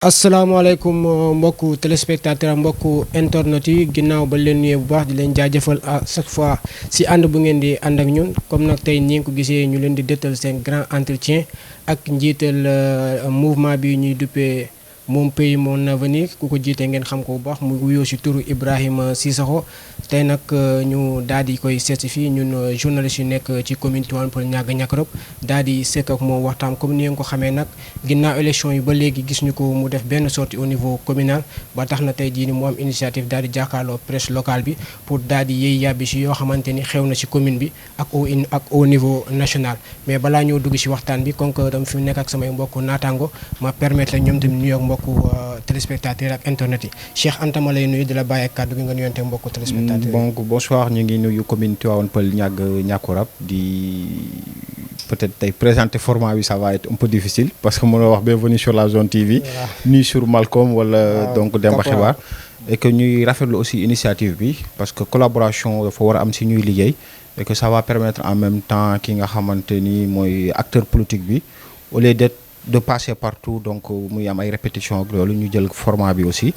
asalaamaaleykum mbokku téléspectateur mbokku internet yi ginnaaw ba leen nuyee bu baax di leen jaajëfal à chaque fois si ànd bu ngeen di ànd ak ñun comme nag tey ñi ngi ko gisee ñu leen di dëttal seen grand entretien ak njiital mouvement bi ñuy duppee mon pays mon avenir ku ko jiite ngeen xam ko bu baax mu wuyoo si turu Ibrahima Cissokho tey nag ñu daal di koy certifié ñun journaliste yu nekk ci commune Tivaouane Peulh Niaga Niakoulrab daal di sekk ak moom waxtaan comme ni ngeen ko xamee nag ginnaaw élection yi ba léegi gis ñu ko mu def benn sortie au niveau communal ba tax na tey jii ni mu am initiative daal di jàkkaarloo presse locale bi pour daal di yëy yàbbi si yoo xamante ni xew na si commune bi ak au niveau national mais balaa ñoo dugg si waxtaan bi comme que dama fi nekk ak samay mbokku naataango ma permettre la ñoom tamit nuyoo ak mbokku téléspectateurs ak internet yi Cheikh Anta ma lay nuyu di la bàyyi ak kàddu gi nga nuyonte mbokku téléspectateurs yi. Donc bonsoir ñu ngi nuyu commune Tivaouane Peulh Niaga Niakoulrab di peut-être tey présenter format bi ça va être un peu difficile parce que mënoo wax bienvenue sur la zone TV ni sur Malcolm wala donc Demba Xibaar et que ñuy rafetlu aussi initiative bi parce que collaboration dafa war a am si ñuy liggéey et que ça va permettre en même temps ki nga xamante ni mooy acteur politique bi au lieu d'être de passer partout donc muy am ay répétition ak loolu ñu jël format bi aussi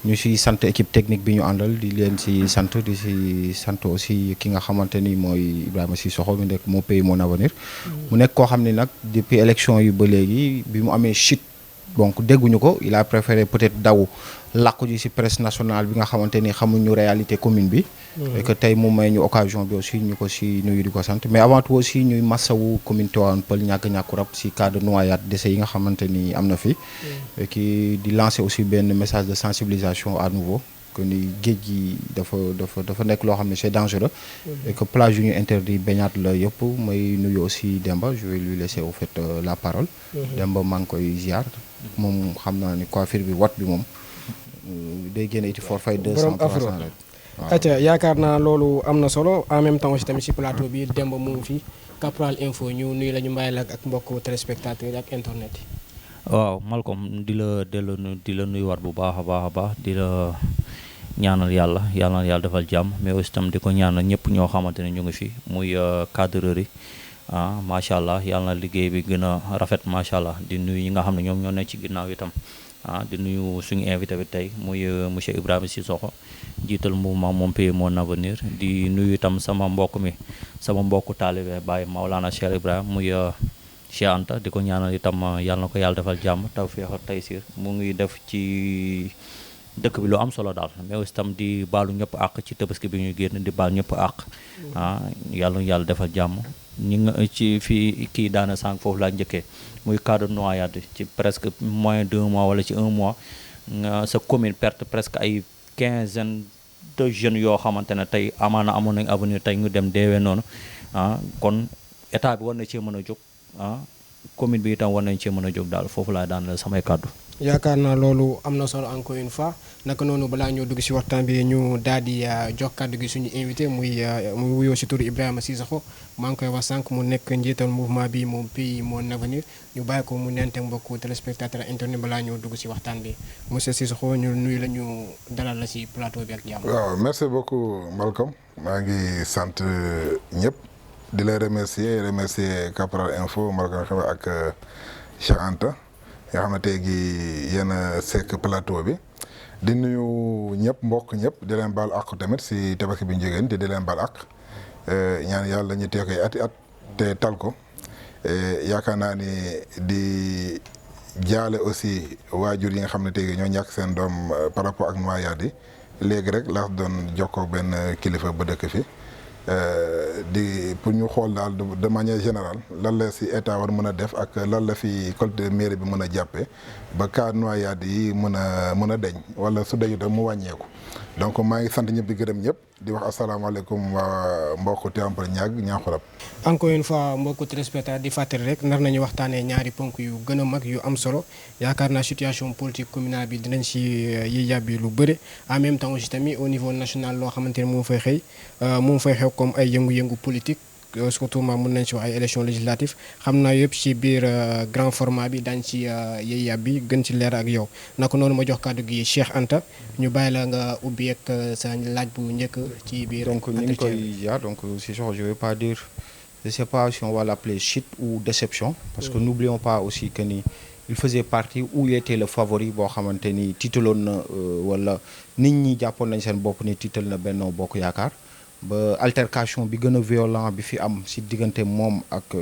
ñu si sant équipe technique bi ñu àndal di leen si sant di si sant aussi ki nga xamante ni mooy Ibrahima Cissokho mu nekk mon pays mon avenir mu nekk koo xam ne nag depuis élection yi ba léegi bi mu amee chute donc dégguñu ko il a préféré peut-être daw làqu ji ci presse nationale bi nga xamante ni xamuñu réalité commune bi et que tey mu may ñu occasion bi aussi ñu ko ci nuyu di ko sant mais avant tout aussi ñuy massawu commune Tivaouane Peulh Niaga Niakoulrab ci cas de noyade décès yi nga xamante ni am na fi et qui di lancer aussi benn message de sensibilisation à nouveau que ni géej gi dafa nekk loo xam ne c'est dangereux et que plage yu ñu interdit baignade la yëpp may nuyu aussi Demba je vais lui laisser au fait la parole Demba maa ngi koy ziar moom xam naa ni coiffure bi wat bi moom day génne iti forfait 200 300 rek waaw. acca yaakaar naa loolu am na solo en même temps aussi tamit si plateau bi Demba mu ngi fi Caporal Info ñu nuyu la ñu mbàyyi la ak mbokk téléspectateurs yi ak internet yi. waaw Malcolm di la nuyuwaat bu baax a baax di la ñaanal yàlla defal jàmm mais aussi tam di ko ñaanal ñëpp ñoo xamante ne ñu ngi fi muy cadreur yi macha allah yàlla na liggéey bi gën a rafet macha allah di nuyu ñi nga xam ne ñoom ñoo nekk ci ginnaaw itam di nuyu suñu invité bi tey muy monsieur Ibrahima Cissokho jiital mouvement mon pays mon avenir di nuyu itam sama mbokku taalibe Baye Maolana Cheikh Ibrahima muy Cheikh Anta di ko ñaanal itam yàlla na ko yàlla defal jàmm tawfeex ak taysiir mu ngi def ci dëkk bi lu am solo daal mais aussi tam di baalu ñëpp àq ci tabaski bi ñu génn di baal ñëpp àq yàlla defal jàmm ñi nga ci fii kii daana sànq foofu laa njëkkee muy cas de noyade ci presque moins d'1 mois wala ci 1 mois sa commune perte presque ay quinzaine de jeunes yoo xamante ne tey amaana amoon nañ avenir tey ñu dem deewee noonu kon état bi war na cee mën a jóg commune bi itam war nañ cee mën a jóg daal foofu laa daan la samay kàddu. yaakaar naa loolu am na solo encore une fois naka noonu balaa ñoo dugg si waxtaan bi ñu daal di jox kàddu gi suñu invité muy wuyoo si turu Ibrahima Cissokho maa ngi koy wax sànq mu nekk njiital mouvement bi mon pays mon avenir ñu bàyyi ko mu nente mbokku téléspectateur internet balaa ñoo dugg si waxtaan bi monsieur Cissokho ñu nuyu la ñu dalal la si plateau bi ak jàmm. waaw merci beaucoup Malcolm maa ngi sant ñëpp di la remercier Caporal Info Malcolm Xibaar ak Cheikh Anta nga xam ne tey gi yéen a sekk plateau bi di nuyu ñëpp mbokk ñëpp di leen baal àq tamit si tabaski bi ñu jógeen te di leen baal àq ñaan yàlla ñu tee koy ati at te tal ko yaakaar naa ni di jaale aussi waajur yi nga xam ne tey ñoo ñàkk seen doom par rapport ak noyade yi léegi rek laa doon jokkoo benn kilifa ba dëkk fi di pour ñu xool daal de manière générale lan la si état war mën a def ak lan la fi collectivité mairie bi mën a jàppee ba cas noyade yi mën a deñ wala su deñu tam mu wàññeeku donc maa ngi sant ñëpp di gërëm ñëpp di wax asalaamaaleykum waa mbokku Tivaouane Peulh Niaga Niakoulrab. encore une fois mbokku téléspectateur di fàttali rek nar nañu waxtaanee ñaari ponk yu gën a mag yu am solo yaakaar naa situation politique communale bi dinañ si yi yàbbi lu bëri en même temps aussi tamit au niveau national loo xamante ne moom fay xew comme ay yëngu-yëngu politique surtout mën nañ si wax ay élections législatives xam naa yëpp ci biir grand format bi daañu ci yey yàbbi gën ci leer ak yow naka noonu ma jox kàddu gi Cheikh Anta ñu bàyyi la nga ubbi ak sa laaj bu njëkk ci biir. donc ñu ngi koy jaar donc Cissokho je vais pas dire je sais pas si on va l'appeler chute ou déception parce que n'oublions pas aussi que ni il faisait partie où il était le favori boo xamante ni tiitaloon na wala nit ñi jàppoon nañ seen bopp ni tiital na Benno Bokk Yaakaar ba altercation bi gën a violent bi fi am si diggante moom ak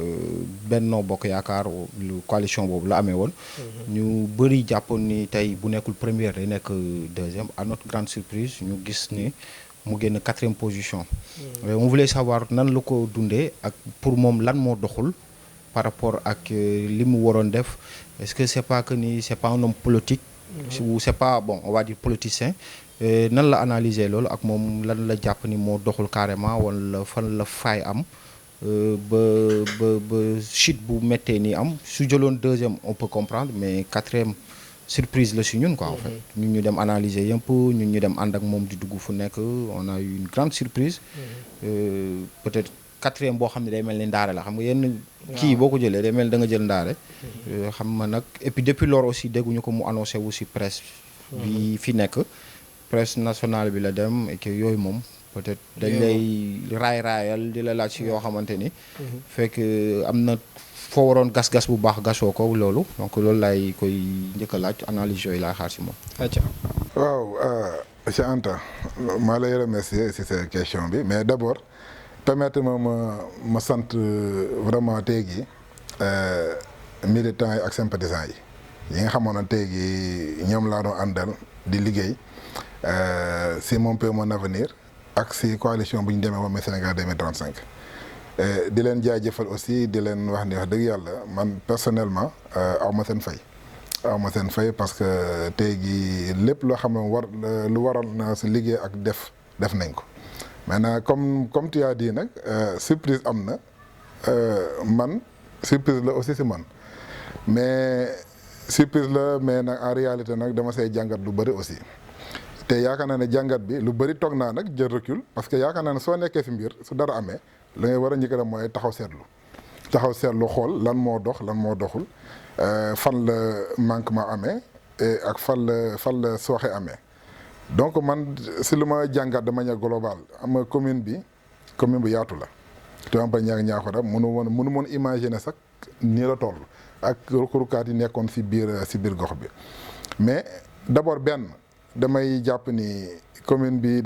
Benno Bokk Yaakaar lu coalition boobu la amee woon. ñu bëri jàppoon ni tey bu nekkul première day nekk deuxième à notre grande surprise ñu gis ni mu génn 4e position. On voulait savoir nan la ko dundee ak pour moom lan moo doxul par rapport ak li mu waroon def. Est-ce que c'est pas que ni c'est pas un homme politique ou c'est pas bon on va dire politicien nan la analyser loolu ak moom lan la jàpp ni moo doxul carrément wala fan la faay am ba chute bu méttee nii am su jëloon 2e on peut comprendre mais 4e surprise la si ñun quoi en fait ñun ñu dem analyser yëpp ñun ñu dem ànd ak moom di dugg fu nekk on a eu une grande surprise peut-être 4e boo xam ne day mel ni ndaare la xam nga yenn kii boo ko jëlee day mel ni da nga jël ndaare xam nga nag et puis depuis lors aussi dégguñu ko mu annoncé wu si presse bi fi nekk presse nationale bi la dem et que yooyu moom peut-être dañ lay raayal di la laaj si yoo xamante ni fekk am na foo waroon gas-gas bu baax gasoo ko loolu donc loolu laay koy njëkk a laaj analyse yooyu laay xaar si moom waaw Cheikh Anta maa lay remercier si sa question bi mais d'abord permettre ma sant vraiment tey jii militants yi ak sympathisants yi nga xamoon ne tey jii ñoom laa doon àndal di liggéey si mon pays mon avenir ak si coalition bu ñu demee moom Sénégal 2035 di leen jaajëfal aussi di leen wax ni wax dëgg yàlla man personnellement aw ma seen fay parce que tey jii lépp loo xam ne lu waral na si liggéey ak def nañ ko. Maintenant comme tu as dit nag surprise am na man surprise la aussi si man mais surprise la mais nag en réalité nag dama say jàngat lu bëri aussi te yaakaar naa ne jàngat bi lu bëri toog naa nag jël recul parce que yaakaar naa ne soo nekkee si mbir su dara amee la ngay war a njëkk a def mooy taxaw seetlu xool lan moo dox lan moo doxul fan la manquement amee ak fan la sooxe amee. donc man si lu ma jàngat de manière globale am commune bu yaatu la te am ba Niakhoura mënu moon imaginer sax nii la toll ak ruqarukaat yi nekkoon si biir gox bi mais d'abord benn damay jàpp ni commune bi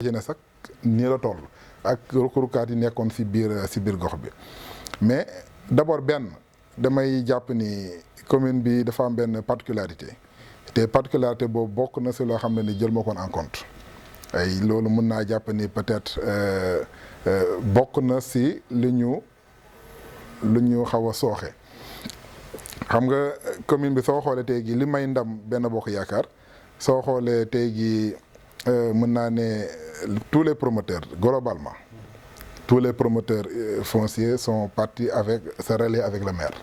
imaginer sax nii la toll ak ruqarukaat yi nekkoon si biir gox bi mais d'abord benn damay jàpp ni commune bi dafa am benn particularité te particularité boobu bokk na si loo xam ne ni jël ma koon en compte ay loolu mën naa jàpp ni peut-être bokk na si lu ñu xaw a sooxe xam nga commune bi soo xoolee tey gi li may ndam Benno Bokk Yaakaar soo xoolee tey gi mën naa ne tous les promoteurs globalement tous les promoteurs fonciers sont partis se relier avec le maire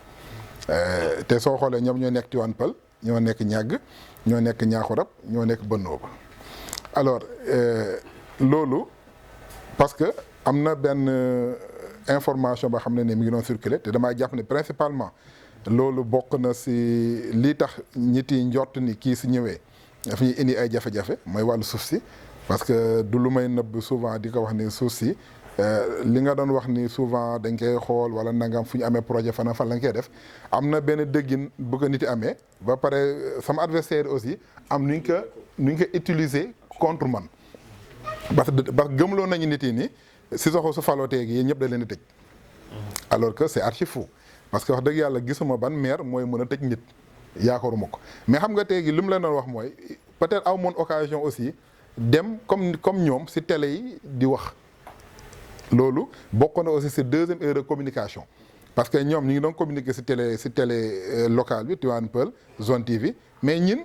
te soo xoolee ñoom ñoo nekk Tivaouane Peulh ñoo nekk ñàgg ñoo nekk Niakhoura ñoo nekk Benno ba alors loolu parce que am na benn information ba xam ne mi ngi doon circuler te damaa jàpp ne principalement loolu bokk na si lii tax ñit yi njort ni kii si ñëwee daf ñuy indi ay jafe-jafe mooy wàllu suuf si parce que du lu may nëbb souvent di ko wax ni suuf si li nga doon wax ni souvent dañ koy xool wala nangam fu ñu amee projet fan lañ koy def am na benn dëggin bu ko nit yi amee ba pare sama adversaire aussi am nu ñu ko utiliser contre man parce que gëmloo nañu nit yi ni Cissokho su falotee gi yéen ñëpp da leen di tëj alors que c'est archi faux parce que wax dëgg yàlla gisuma ban maire mooy mën a tëj nit yaakaaruma ko mais xam nga tey gi li mu leen doon wax mooy peut-être aw moon occasion aussi dem comme ñoom si télé yi di wax loolu bokk na aussi c'est deuxième erreur de communication parce que ñoom ñu ngi doon communiquer si télé locale bi Tivaouane Peulh Zone TV mais ñin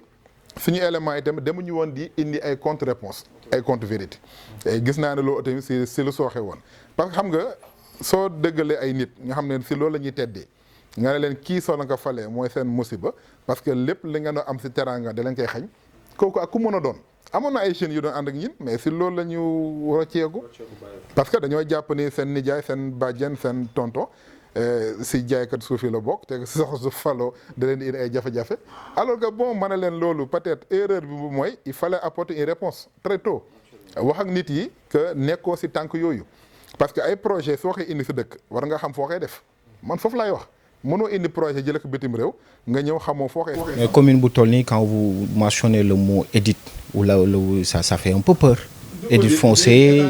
suñu éléments yi tamit demuñu woon di indi ay contre réponse ay contre vérité et gis naa ne loolu tamit si lu sooxe woon parce que xam nga soo dëggalee ay nit nga xam ne si loolu la ñuy teddee nga ne leen kii soo la ko falee mooy seen musiba parce que lépp li nga doon am si teraanga da leen koy xañ kooku ak ku mën a doon amoon na ay jeunes yu doon ànd ak ñin mais si loolu la ñu rocceeku parce que dañoo jàpp ni seen nijaay seen bàjjen seen tonton si jaaykat suuf yi la bokk te sax su faloo da leen di indi ay jafe-jafe alors que bon ma ne leen loolu peut-être erreur bi mooy il fallait apporter une réponse très tôt wax ak nit yi que nekkoo si tànk yooyu parce que ay projet soo koy indi si dëkk war nga xam foo koy def man foofu laay wax mënoo indi projet jëlee ko bitim réew nga ñëw xamoo foo koy. mais commune bu toll nii quand vous mentionnez le mot édite ou là ça fait un peu peur. édite foncier.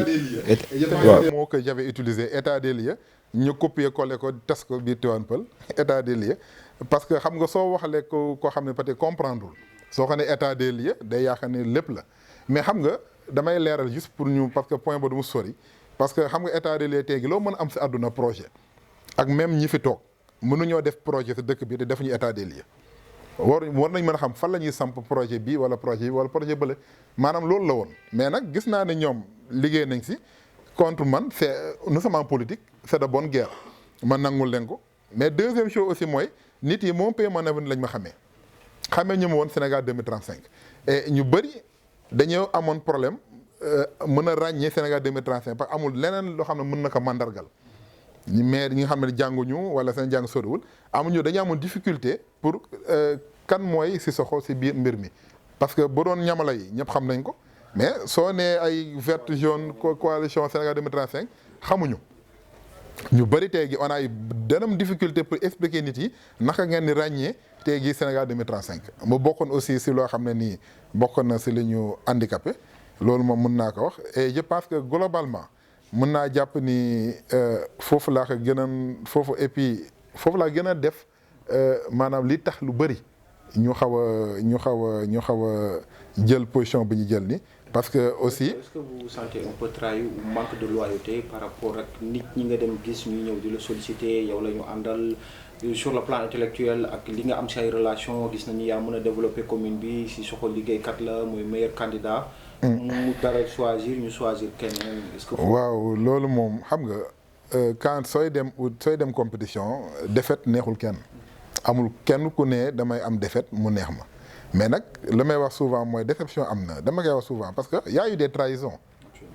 waaw moo que j'avais utilisé état des lieux ñu copier coller ko tas ko biir Tivaouane Peulh état des lieux parce que xam nga soo waxalee ko koo xam ne peut-être comprendre soo ko ne état des lieux day yaakaar ne lépp la mais xam nga damay leeral juste pour ñu parce que point ba du mu sori parce que xam nga état des lieux tey gi loo mën a am si àdduna projet ak même ñi fi toog mënuñoo def projet si dëkk bi te defuñu état des lieux war nañ mën a xam fan la ñuy samp projet bi wala projet bële maanaam loolu la woon mais nag gis naa ne ñoom liggéey nañ si contre man c'est nous sommes en politique c'est de bonne guerre man nangul leen ko mais deuxième chose aussi mooy nit yi moom pays man lañ ma xamee ñu ma woon Sénégal 2035 et ñu bëri dañoo amoon problème mën a ràññee Sénégal 2035 parce que amul leneen loo xam ne mën na ko mandargal mais ñi nga xam ne jànguñu wala seen jàng soriwul dañu amoon difficulté pour kan mooy Cissokho si biir mbir mi parce que bu doon ñamala yi ñëpp xam nañ ko mais soo nee ay vert jaune coalition Sénégal 2035 xamuñu ñu bëri tey gi on a eu danam difficulté pour expliquer nit yi naka ngeen di ràññee tey gi Sénégal 2035 mu bokkoon aussi si loo xam ne nii bokkoon na si li ñu handicapé loolu moom mën naa ko wax et je pense que globalement mën naa jàpp ni foofu laa ko gën a foofu et puis foofu laa gën a def maanaam li tax lu bëri ñu xaw a jël position bi ñu jël ni parce que aussi. Est-ce que vous vous sentez un peu trahi ou manque de loyauté par rapport ak nit ñi nga dem gis ñu ñëw di la solliciter yow la ñu àndal sur le plan intellectuel ak li nga am say relation gis nañu yaa mën a développer commune bi Cissokho liggéeykat la mooy meilleur candidat. mu dara choisir ñu choisir keneen. Est-ce que waaw loolu moom xam nga quand sooy dem compétition défaite neexul kenn amul kenn ku ne damay am défaite mu neex ma. mais nag li may wax souvent mooy déception am na dama koy wax souvent parce que y a eu des trahisons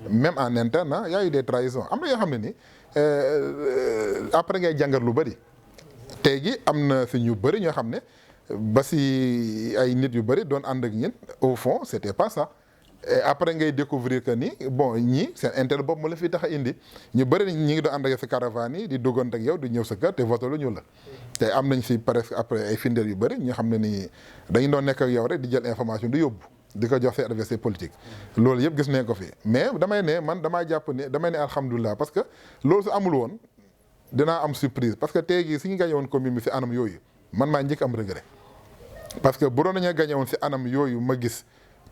même en interne y a eu des trahisons am na yoo xam ne ni après ngay jàngat lu bëri tey gi am na si ñu bëri ñoo xam ne ba si ay nit yu bëri doon ànd ak ñin au fond c'était pas ça et après ngay découvrir que ni bon ñii seen intérêt boobu ma la fi tax a indi ñu bëri ñi ngi doon ànd ak yow sa caravane yi di duggante ak yow di ñëw sa kër te voté lu ñu la te am nañ si presque après ay firndeel yu bëri ñoo xam ne ni dañu doon nekk ak yow rek di jël information di yóbbu di ko jox say adversaire politique loolu yëpp gis nañ ko fi mais damay ne man damaa jàpp ne damay ne alhamdulilah parce que loolu su amul woon dinaa am surprise parce que tey jii suñu gagné woon commune bi si anam yooyu man maa njëkk am regret parce que bu doon nañu gagné woon si anam yooyu ma gis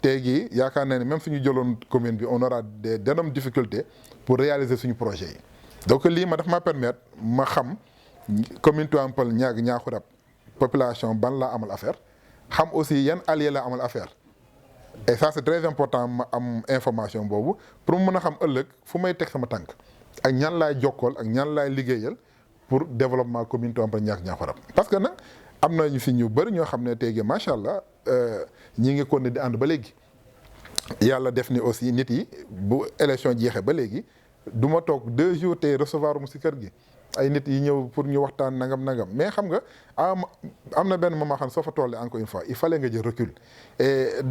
tey jii yaakaar naa ne même suñu jëloon commune bi on aura des d'énormes difficultés pour réaliser suñu projet yi donc lii ma daf ma permettre ma xam commune Tivaouane Peulh Niakoulrab population ban laa amal affaire xam aussi yan alliés laa amal affaire et ça c'est très important ma am information boobu pour mu mën a xam ëllëg fu may teg sama tànk ak ñan laay jokkool ak ñan laay liggéeyal pour développement commune Tivaouane Peulh Niakoulrab parce que nag am na ñu fi ñu bëri ñoo xam ne tey jii macha allah ñi ngi kon ne di ànd ba léegi yàlla def ni aussi nit yi bu élection jeexee ba léegi du ma toog 2 jours tey recevoir mu si kër gi ay nit yi ñëw pour ñu waxtaan nangam mais xam nga am na benn moment xam soo fa tollee encore une fois il fallait nga jël recul et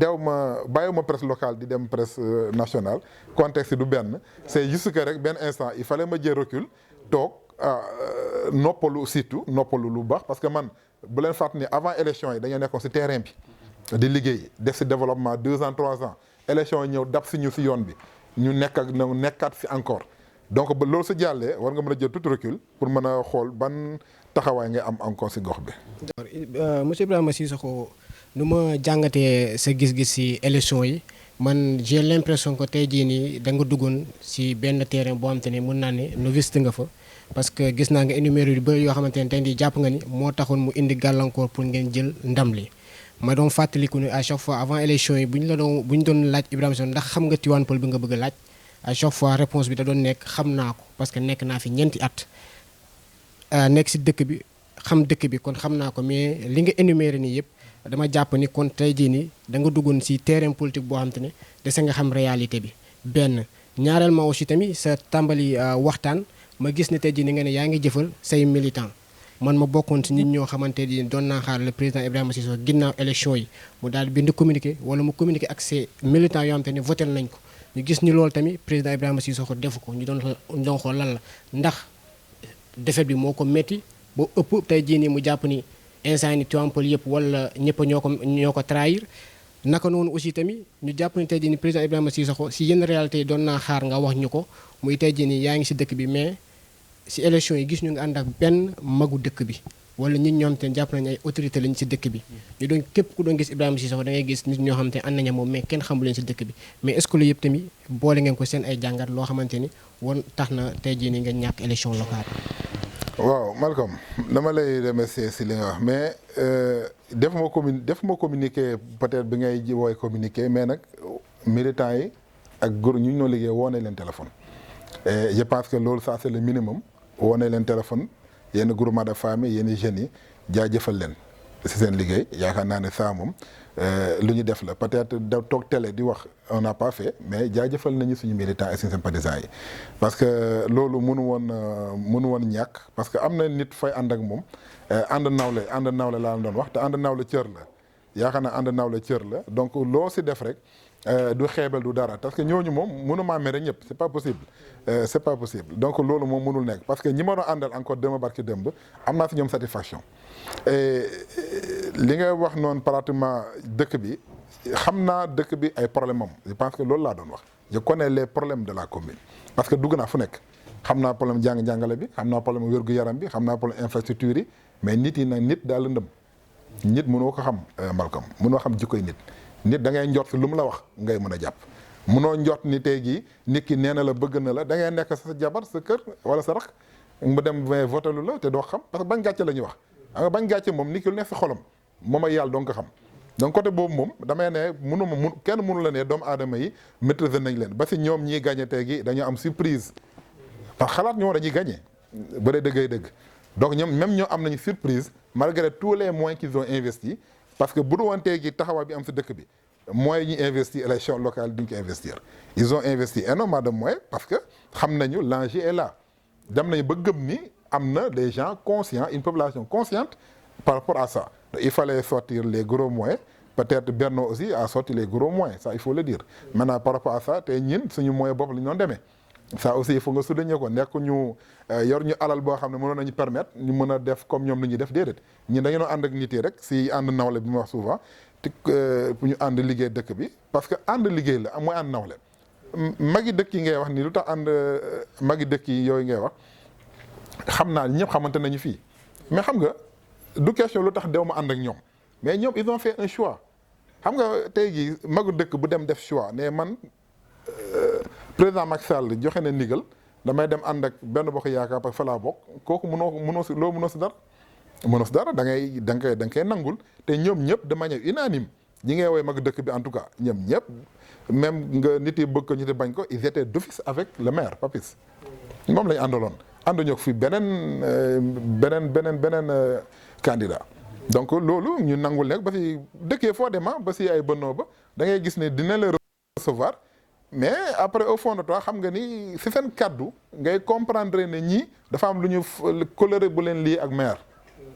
bàyyiwuma presse locale di dem presse nationale contexte du benn c'est juste que rek benn instant il fallait ma jël recul toog noppalu surtout noppalu lu baax parce que man bu leen fàttali ni avant élection yi dañoo nekkoon si terrain bi di liggéey def si développement 2 ans 3 ans élection yi ñëw dab si ñu si yoon bi ñu nekkaat si encore donc ba loolu sa jàllee war nga mën a jël tout recul pour mën a xool ban taxawaay ngay am encore si gox bi. monsieur Ibrahima Cissokho nu ma jàngatee sa gis-gis si élection yi man j'ai l'impression que tey jii nii da nga duggoon si benn terrain boo xamante ne mën naa ne novice nga fa. parce que gis naa nga énuméré yu bëri yoo xamante ne tey jii jàpp nga ni moo taxoon mu indi gàllankoor pour ngeen jël ndam li ma doon fàttaliku ni à chaque fois avant élection yi bu ñu doon laaj Ibrahima Cissokho ndax xam nga Tivaouane Peulh bi nga bëgg a laaj à chaque fois réponse bi da doon nekk xam naa ko parce que nekk naa fi ñeenti at nekk si dëkk bi xam dëkk bi kon xam naa ko mais li nga énuméré nii yëpp dama jàpp ni kon tey jii nii da nga duggoon si terrain politique boo xamante ne dese nga xam réalité bi benn ñaareel ma aussi tamit sa tàmbali waxtaan ma gis ne tey jii ni nga ne yaa ngi jëfal say militant man ma bokkoon si nit ñoo xamante ni doon naa xaar le président Ibrahima Cissokho ginnaaw élection yi mu daal bind communiqué wala mu communiqué ak ses militants yoo xamante ni voté nañ ko ñu gis ni loolu tamit président Ibrahima Cissokho defu ko ñu doon xool lan la ndax défaite bi moo ko métti ba ëpp tey jii nii mu jàpp ni instant ni Tivaouane Peulh yëpp wala ñëpp ñoo ko trahir. naka noonu aussi tamit ñu jàpp ni tey jii nii président Ibrahima Sissoko si yenn réalité yi doon naa xaar nga wax ñu ko muy tey jii nii yaa ngi si dëkk bi mais si élection yi gis ñu nga ànd ak benn magu dëkk bi wala nit ñoo xam te ne jàpp nañu ay autorité lañ si dëkk bi ñu doon képp ku doon gis Ibrahima Sissoko da ngay gis nit ñoo xam te ne ànd nañu moom mais kenn xamu leen si dëkk bi mais est-ce que lu yëpp tamit boole ngeen ko seen ay jàngat loo xamante ni woon tax na tey jii nii nga ñàkk élection locale. waaw Malcolm dama lay remercier si li nga wax mais defuma communiqué peut-être bi ngay wooy communiqué mais nag militants yi ak góor ñu ñoo liggéey woo nañ leen téléphone. et je pense que loolu ça c'est le minimum woo nañ leen téléphone yenn groupement de famille yenn jeunes yi jaajëfal leen si seen liggéey yaakaar naa ne ça moom lu ñu def la peut-être da toog télé di wax on n'a pas fait mais jaajëfal nañu suñu militants et suñu sympathisants yi parce que loolu mënu woon ñàkk parce que am na nit fay ànd ak moom ànd nawle laa doon wax te ànd nawle cër la yaakaar naa ànd nawle cër la donc loo si def rek du xeebal du dara parce que ñooñu moom mënumaa mere ñëpp c'est pas possible donc loolu moom mënul nekk parce que ñi ma doon àndal encore dëmb barki dëmb am naa si ñoom satisfaction et li nga wax noonu pratiquement dëkk bi xam naa dëkk bi ay problème am je pense que loolu laa doon wax je connais les problèmes de la commune parce que dugg naa fu nekk xam naa problème jàng-jàngale bi xam naa problème wér-gu-yaram bi xam naa problème infrastructure yi mais nit yi nag nit daal lëndëm nit mënoo ko xam Malcolm mënoo xam jikkoy nit da ngay njort lu mu la wax ngay mën a jàpp mënoo njort ni tey jii nit ki nee na la bëgg na la da ngay nekk sa jabar sa kër wala sa rax mu dem votalu la te doo xam parce que bañ gàcce la ñuy wax nga bañ gàcce moom nit ki lu nekk si xolam moom ak yàlla doo ko xam donc côté boobu moom damay ne kenn mënu la ne doomu aadama yi maîtriser nañ leen ba si ñoom ñiy gagné tey gi dañoo am surprise parce que xalaat ñoo dañuy gagné ba dee dëggay dëgg donc ñoom même ñoo am nañu surprise malgré tous les moyens qu'ils ont investi parce que bu du woon tey gi taxawaay bi am si dëkk bi moyens yi ñu investir élection locale duñ ko investir ils ont investi énormément de moyens parce que xam nañu l'enjeu est là dem nañu ba gëm ni am na des gens conscients une population consciente par rapport à ça il fallait sortir les gros moyens peut-être Benno aussi a sorti les gros moyens ça il faut le dire maintenant par rapport à ça te ñin suñu moyen bopp la ñu doon demee ça aussi il faut nga souligner ko nekk ñu yor ñu alal boo xam ne mënoon nañu permettre ñu mën a def comme ñoom lu ñuy def déedéet ñun dañu doon ànd ak nit yi rek si ànd nawle bi ma wax souvent te pour ñu ànd liggéey dëkk bi parce que ànd liggéey la mooy ànd nawle magi dëkk yi ngay wax nii lu tax ànd magi dëkk yi yooyu ngay wax xam naa ñëpp xamante nañu fii mais xam nga du question lu tax dew ma ànd ak ñoom mais ñoom ils ont fait un choix xam nga tey jii magu dëkk bu dem def choix ne man président Macky Sall joxe na ndigal damay dem ànd ak benn bokk yaakaar parce que fa laa bokk kooku mënoo si dara da nga koy nangul te ñoom ñëpp de manière unanime ñi ngay woy mag dëkk bi en tout cas ñoom ñëpp même nga nit yi bëgg ko nit yi bañ ko ils étaient d'office avec le maire Papis moom la ñu àndaloon ànduñu fi beneen candidat donc loolu ñu nangul nekk ba si dëkkee foo dema ba si ay bënnoo ba da ngay gis ne dina la recevoir mais après au fond de toi xam nga ni si seen kaddu ngay comprendre ne ñii dafa am lu ñu coloré bu leen lii ak maire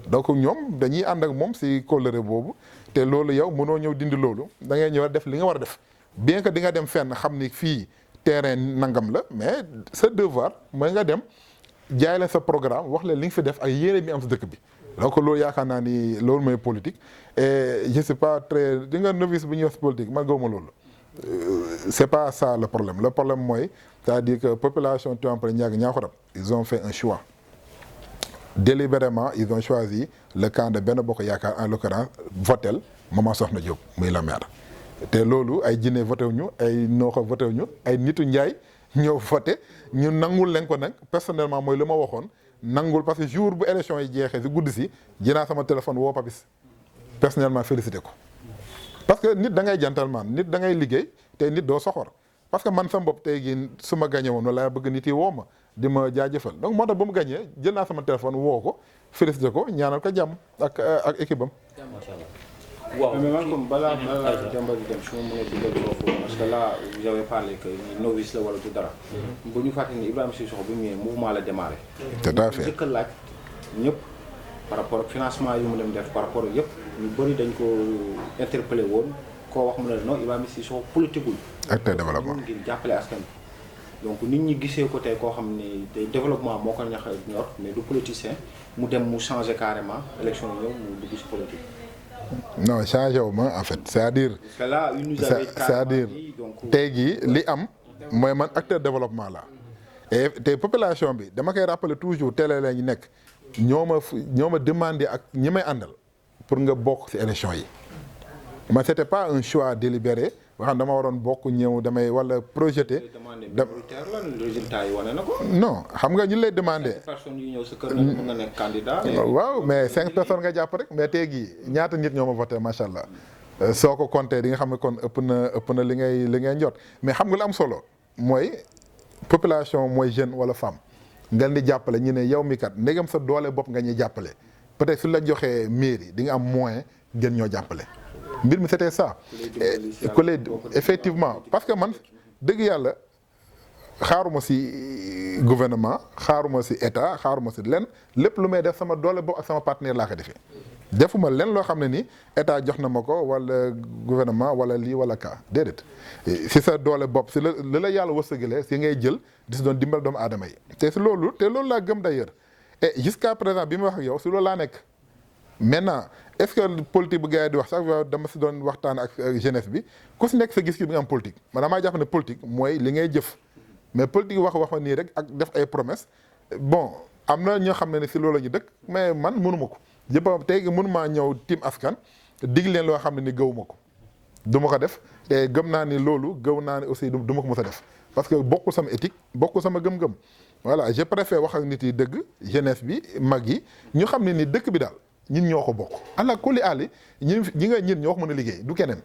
donc ñoom dañuy ànd ak moom si coloré boobu te loolu yow mënoo ñëw dindi loolu da ngay ñëw def li nga war a def bien que di nga dem fenn xam ni fii terrain nangam la mais sa devoir mooy nga dem jaay leen sa programme wax leen li nga fi def ak yéene bi am si dëkk bi donc loolu yaakaar naa ni loolu mooy politique et je sais pas très di nga novice bu ñuy wax politique man gëwuma loolu c'est pas ça le problème mooy c'est-à-dire que population Tivaouane Peulh Niakoulrab ils ont fait un choix délibérément ils ont choisi le camp de Benno Bokk Yaakaar en l'occurrence votel Maman Sokhna Diop muy la maire te loolu ay jinne voté wu ñu ay nooxa voté wu ñu ay nitu njaay ñëw voté ñu nangul leen ko nag personnellement mooy lu ma waxoon nangul parce que jour bu élection yi jeexee si guddi si jinaa sama téléphone woo Papis personnellement félicité ko parce que nit da ngay gentleman nit da ngay liggéey te nit doo soxor parce que man sama bopp tey jii su ma gagné woon wala bëgg nit yi woo ma di ma jaajëfal donc moo tax ba mu gagné jël naa sama téléphone woo ko félicité ko ñaanal ko jàmm ak équipe am. macha allah waaw mais man comme balaa Demba di dem su ma mënee dugal foofu parce que là vous avez parlé que novice la wala du dara. bu ñu fàttali ni Ibrahima Sissoko bi mu ñëwee mouvement la démarré. tout à fait njëkk a laaj ñëpp par rapport ak financement yu mu dem def par rapport ak yëpp ñu bëri dañ ko interpellé woon koo wax mu ne non Ibrahima Sissoko politique wul. acteur développement ngir jàppale askan donc nit ñi gisee ko tey koo xam ne tey développement moo ko ñax a ñor mais du politicien mu dem mu changer carrément élection yi ñëw mu dugg si politique. non changé wu ma en fait c'est-à-dire. parce que là il nous avait c'est-à-dire tey jii li am mooy man acteur développement la et te population bi dama koy rappeler toujours télé la ñu nekk ñoo ma demandé ak ñi may àndal pour nga bokk ci élection yi man c'était pas un choix délibéré wax dama waroon bokk ñëw damay wala projeté. résultat yi wane na ko. non xam nga ñu lay demandé. 5 personnes yu ñëw sa kër mën nga nekk candidat. waaw mais 5 personnes nga jàpp rek mais tey jii ñaata nit ñoo ma voté macha allah soo ko compté di nga xam ne kon ëpp na li ngay njot mais xam nga lu am solo mooy population mooy jeune wala femme ngeen di jàppale ñu ne yow mi kat ndegam sa doole bopp nga ñuy jàppale peut-être su la joxee mairie di nga am moyen gën ñoo jàppale. mbir mi c'était ça. Effectivement parce que man dëgg yàlla xaaruma ci gouvernement xaaruma ci état xaaruma ci lenn lépp lu may def sama doole bopp ak sama partenaire laa ko defee. defuma lenn loo xam ne ni état jox na ma ko wala gouvernement wala lii wala kaa déedéet ci sa doole bopp ci la yàlla wërsëgalee ci ngay jël di si doon dimbal doomu aadama yi. te loolu laa gëm d'ailleurs et jusqu'à présent bi ma wax ak yow ci loolu laa nekk. maintenant est-ce que politique bu gars yi di wax sax dama si doon waxtaan ak jeunesse bi ku si nekk sa gis-gis bi nga am politique man damaa jàpp ne politique mooy li ngay jëf mais politique wax nii rek ak def ay promesses bon am na ñoo xam ne si loolu la ñu dëkk mais man mënuma ko jëppam tey mënumaa ñëw tiim askan dig leen loo xam ne ni gëwuma ko du ma ko def te gëm naa ni loolu gëw naa ni aussi du ma ko mës a def parce que bokkul sama éthique bokkul sama gëm-gëm voilà je préfère wax ak nit yi dëgg jeunesse bi mag yi ñu xam ne ni dëkk bi daal ñin ñoo ko bokk ala kulli àlli ñi nga ñin ñoo ko mën a liggéey du keneen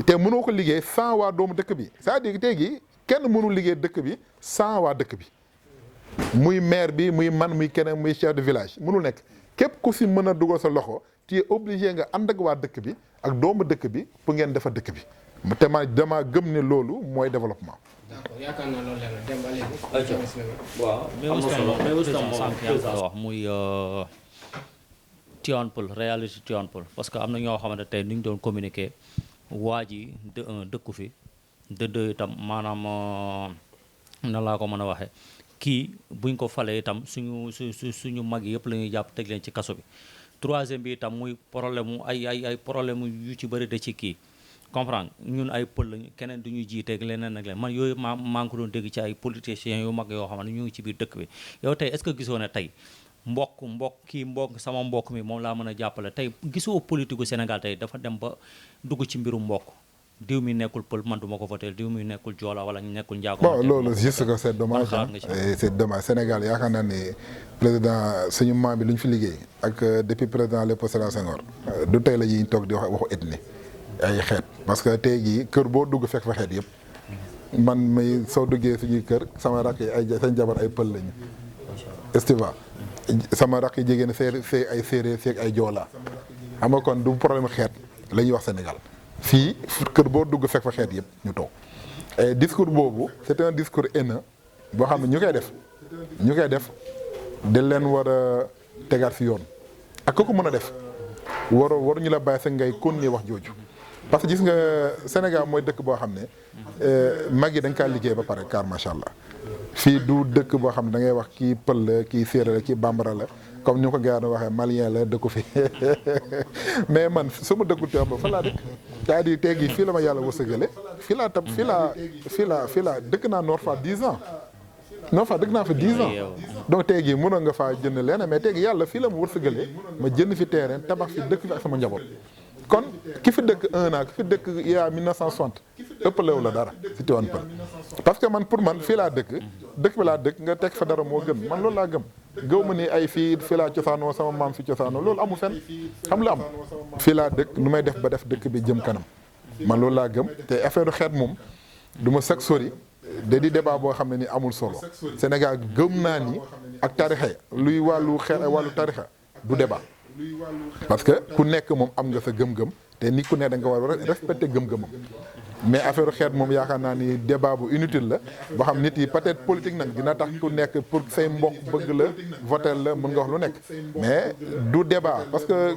te mënoo ko liggéey sans waa doomu dëkk bi c'est-à-dire tey gi kenn mënul liggéey dëkk bi sans waa dëkk bi muy maire bi muy man muy keneen muy chef de village mënul nekk képp ku si mën a dugal sa loxo tu es obligé nga ànd ak waa dëkk bi ak doomu dëkk bi pour ngeen defar dëkk bi te dama gëm ne loolu mooy développement. d'accord yaakaar naa loolu leer na dem ba léegi. waaw mais aussi tam sànq yaa ngi ko wax muy Tivaouane Peulh réalité Tivaouane Peulh parce que am na ñoo xamante tey ni ñu doon communiquer waa ji de un dëkku fi de deux itam maanaam na laa ko mën a waxee kii buñ ko falee itam suñu mag yëpp la ñuy jàpp teg leen ci kaso bi. troisième bi itam muy problème mu ay problème yu ci bëri de ci kii comprendre ñun ay pël lañu keneen du ñuy jiiteeg leneen ak leneen man yooyu maa ngi ko doon dégg ci ay politiciens yu mag yoo xam ne ñu ngi ci biir dëkk bi yow tey est-ce que gisoo ne tey. mbokk sama mbokk mi moom laa mën a jàppale tey gisoo politique gu Sénégal tey dafa dem ba dugg ci mbirum mbokk diw mi nekkul pël man duma ko voter diw mi nekkul joola wala ñu nekkul njaago. bon loolu juste que c'est dommage c'est dommage Sénégal yaakaar naa ne président suñu maam bi lu ñu fi liggéey ak depuis président Léopold Sédar Senghor du tey la ñuy toog di wax waxu ethnie ay xeet parce que tey jii kër boo dugg fekk fa xeet yëpp man may soo duggee suñuy kër sama rakk yi ay seen jabar ay pël lañu estiva sama rakk yi jigéen see ay séeréer see ay joolaa xam nga kon du problème xeet la ñuy wax Sénégal fii kër boo dugg fekk fa xeet yëpp ñu toog et discours boobu c'est un discours haineux boo xam ne ñu koy def dañ leen war a tegaat fi yoon ak ku ko mën a def waruñu la bàyyi sax ngay continuer wax jooju parce que gis nga Sénégal mooy dëkk boo xam ne mag yi dañ kaa liggéey ba pare car macha allah fii du dëkk boo xam ne da ngay wax kii pël la kii séeréer la kii bambara la comme ni ko gars yi waxee malien la dëkku fi mais man su ma dëkkul Tivaouane fan laa dëkk c'est-à-dire tey jii fii la ma yàlla wërsëgale fii laa dëkk naa Nord Foire 10 ans Nord Foire dëkk naa fa 10 ans donc tey jii mënoon nga faa jënd leneen mais tey jii yàlla fii la ma wërsëgalee ma jënd fi terrain tabax fi dëkk fi ak sama njaboot kon ki fi dëkk 1 an ki fi dëkk il y a 1960 ëppalewu la dara si Tivaouane Peulh parce que man pour man fii laa dëkk bi laa dëkk nga teg fa dara moo gën man loolu laa gëm gëw ma ni ay fii laa cosaanoo sama maam fi cosaanoo loolu amul fenn xam la am fii laa dëkk nu may def ba def dëkk bi jëm kanam man loolu laa gëm te affaire xeet moom du ma sag sori da di débat boo xam ne ni amul solo Sénégal gëm naa ni ak tarixa luy wàllu xeet wàllu tarixa du débat parce que ku nekk moom am nga sa gëm-gëm te nit ku ne da nga war a respecter gëm-gëmam mais affaire xeet moom yaakaar naa ni débat bu inutile la boo xam nit yi peut-être politique nag dina tax ku nekk pour say mbokk bëgg la voter la mën nga wax lu nekk mais du débat parce que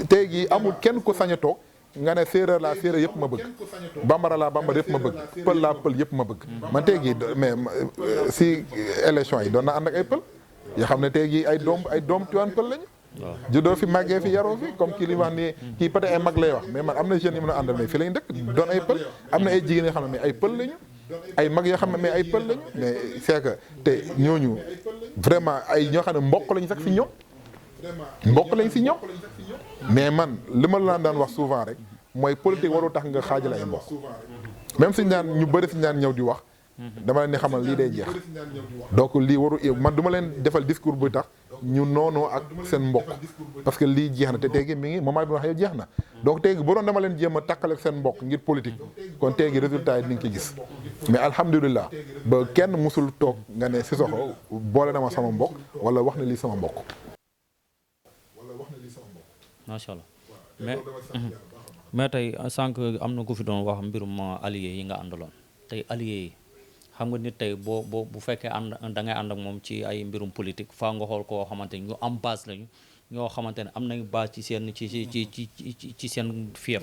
tey jii amul kenn ku sañ a toog nga ne séeréer laa séeréer yëpp ma bëgg bambara laa bambara yëpp ma bëgg pël laa pël yëpp ma bëgg man tey jii mais si élection yi doon na ànd ak ay pël yoo xam ne tey jii ay doom Tivaouane pël lañu juddoo fi màggee fi yaroo fi comme kii li wax ni kii peut-être ay mag lay wax mais man am na jeunes yi mën a àndal mais fi lañ dëkk doon ay pël am na ay jigéen yoo xam ne mais ay pël lañu ay mag yoo xam ne mais ay pël lañu mais c'est que te ñooñu vraiment ay ñoo xam ne mbokk lañu sax si ñoom mbokk lañ si ñoom mais man li ma la daan wax souvent rek mooy politique warul tax nga xaajale ay mbokk même suñu daan ñu bëri suñu daan ñëw di wax dama leen di xamal lii day jeex donc lii waru man du ma leen defal discours buy tax ñu noonoo ak seen mbokk parce que lii jeex na te tey gi mi ngi moment bi wax yow jeex na donc tey gi bu doon dama leen jéem a takkale ak seen mbokk ngir politique kon tey gi résultat yi ni nga ko gis mais alhamdulilah ba kenn musul toog nga ne Sissoko boole na ma sama mbokk wala wax na lii sama mbokk. macha allah mais tey sànq am na ku fi doon wax mbirum alliés yi nga àndaloon tey alliés yi xam nga nit tey bu fekkee da ngay ànd ak moom ci ay mbirum politique faa nga xool koo xamante ni ñu am base lañu ñoo xamante ne am nañu base ci seen ci seen fief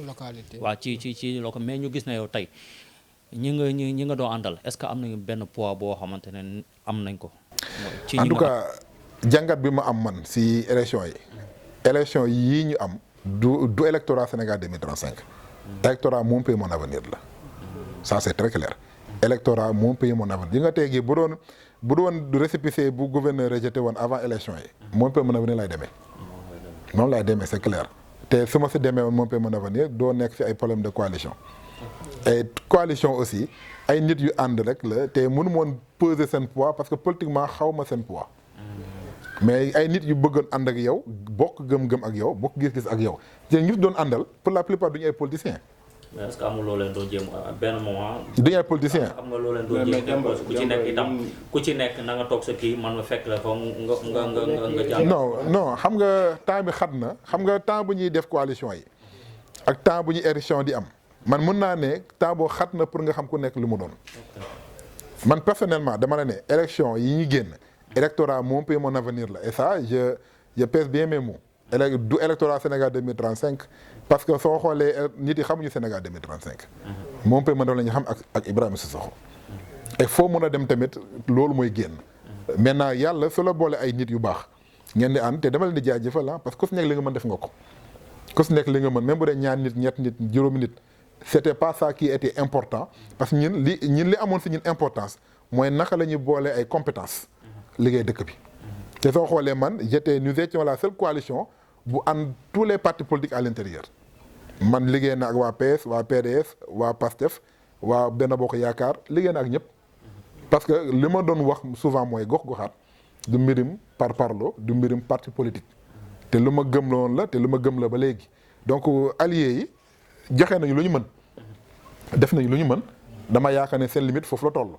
waaw ci loko mais ñu gis na yow tey ñi nga doon àndal est-ce que am nañu benn poids boo xamante ne am nañ ko ci en tout cas jàngat bi ma am man si élection yii ñu am du électorat Sénégal 2035 électorat mon pays mon avenir la ça c'est très clair électorat mon pays mon avenir yi nga tey gi bu doon récépissé bu gouverneur rejeté woon avant élection yi mon pays mon avenir lay demee moom lay demee c'est clair te su ma si demee woon mon pays mon avenir doo nekk fi ay problème de coalition et coalition aussi ay nit yu ànd rek la te mënu moon peser seen poids parce que politiquement xaw ma seen poids mais ay nit yu bëggoon ànd ak yow bokk gëm-gëm ak yow bokk gis-gis ak yow te ñu doon àndal pour la plupart duñu ay politiciens. mais est-ce que amul loo leen doon jéem benn moment. duñu ay politiciens. am nga loo leen doon jéem ku ci nekk itam ku ci nekk na nga toog sa kii man ma fekk la fa nga jàng. non xam nga temps bi xat na xam nga temps bu ñuy def coalition yi ak temps bu ñuy élection di am man mën naa ne temps boo xat na pour nga xam ku nekk lu mu doon. man personnellement dama la ne élection yi ñu génn. électorat mon pays mon avenir la et ça je pèse bien mes mots du électorat Sénégal 2035 parce que soo xoolee nit yi xamuñu Sénégal 2035 mon pays mon avenir la ñu xam ak Ibrahima Sissoko et foo mën a dem tamit loolu mooy génn maintenant yàlla su la boole ay nit yu baax ngeen di ànd te dama leen di jaajëfal ah parce que ku si nekk li nga mën def nga ko ku si nekk li nga mën même bu dee ñaar nit ñett nit juróomi nit c'était pas ça qui était important parce que ñun li amoon si ñun importance mooy naka la ñuy boole ay compétences liggéey dëkk bi te soo xoolee man nous étions la seule coalition bu ànd tous les partis politiques à l'intérieur man liggéey na ak waa PS waa PDS waa PASTEF waa Benno Bokk Yaakaar liggéey na ak ñëpp parce que li ma doon wax souvent mooy gox-goxaat du mbirim par parlo du mbirim parti politique te lu ma gëm la woon la te lu ma gëm la ba léegi donc alliés yi joxe nañu lu ñu mën def nañu lu ñu mën dama yaakaar ne seen limite foofu la toll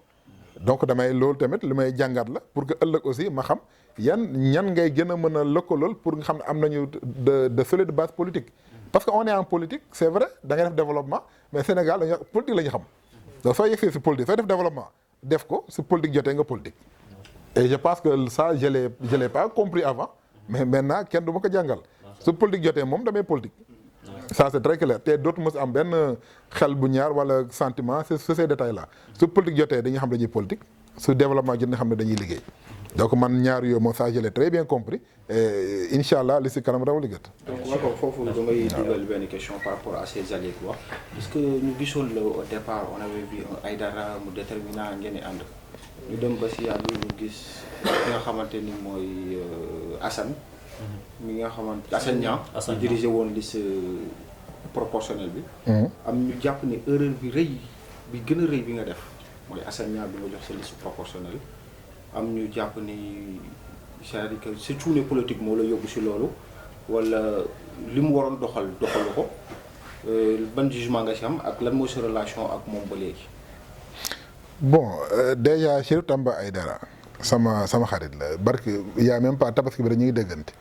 donc damay loolu tamit li may jàngat la pour que ëllëg aussi ma xam ñan ngay gën a mën a lëkkalool pour nga xam ne am nañu de solide base politique parce que on est en politique c'est vrai da ngay def développement mais Sénégal dañu politique la ñu xam donc soo yegsee si politique sooy def développement def ko si politique jotee nga politique et je pense que ça je l'ai pas compris avant mais maintenant kenn du ma ko jàngal su politique jotee moom damay politique ça c'est très clair te dootu mos am benn xel bu ñaar wala sentiment c'est ces détails là su politique jotee dañuy xam dañuy politique su développement jot nga xam ne dañuy liggéey donc man ñaar yooyu moom ça je l'ai très bien compris et incha allah li si kanam raw li gët. donc Malcom foofu damay dugal benn question par rapport à ces alliés quoi parce que ñu gisoon la au départ on avait vu Aïdara mu déterminant ngeen di ànd ñu dem ba si yàlla ñu gis ki nga xamante ni mooy Assane. mi nga xamante Assane Niang ñu dirigé woon liste proportionnelle bi am ñu jàpp ne erreur bi gën a rëy bi nga def mooy Assane Niang bi nga jox sa liste proportionnelle am ñu jàpp ni c'est-à-dire que sa cuune politique moo la yóbbu si loolu wala li mu waroon doxalu ko ban jugement nga si am ak lan mooy sa relation ak moom ba léegi. bon déjà Chérif Tamba Aïdara sama xarit la barke y a même pas tabaski bi rek ñu ngi déggante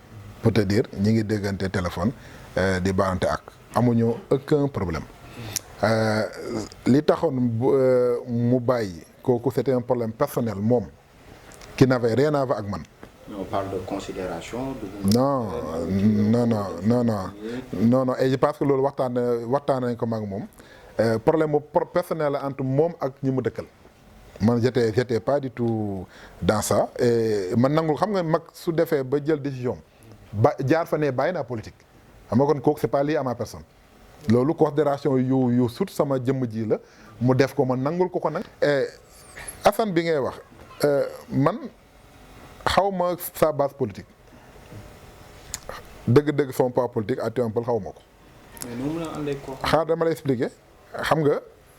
pour te dire ñu ngi déggante téléphone di baalante ak amuñu aucun problème li taxoon mu bàyyi kooku c'était un problème personnel moom qui n'avait rien à voir ak man On parle de considération. non et je pense que loolu waxtaan nañ ko mag moom problème personnel la entre moom ak ñi mu dëkkal. man j'étais pas du tout dans ça et man nangul xam nga mag su defee ba jël décision jaar fa ne bàyyi naa politique xam nga kon kooku c'est pas lié à ma personne. loolu considération yu surtout sama jëmm ji la mu def ko man nangul ko nag. Assane bi ngay wax man. xaw ma sa base politique dëgg-dëgg son poids politique à Tivaouane Peulh xaw ma ko. mais noonu la àndee ko. xaar dama lay expliquer xam nga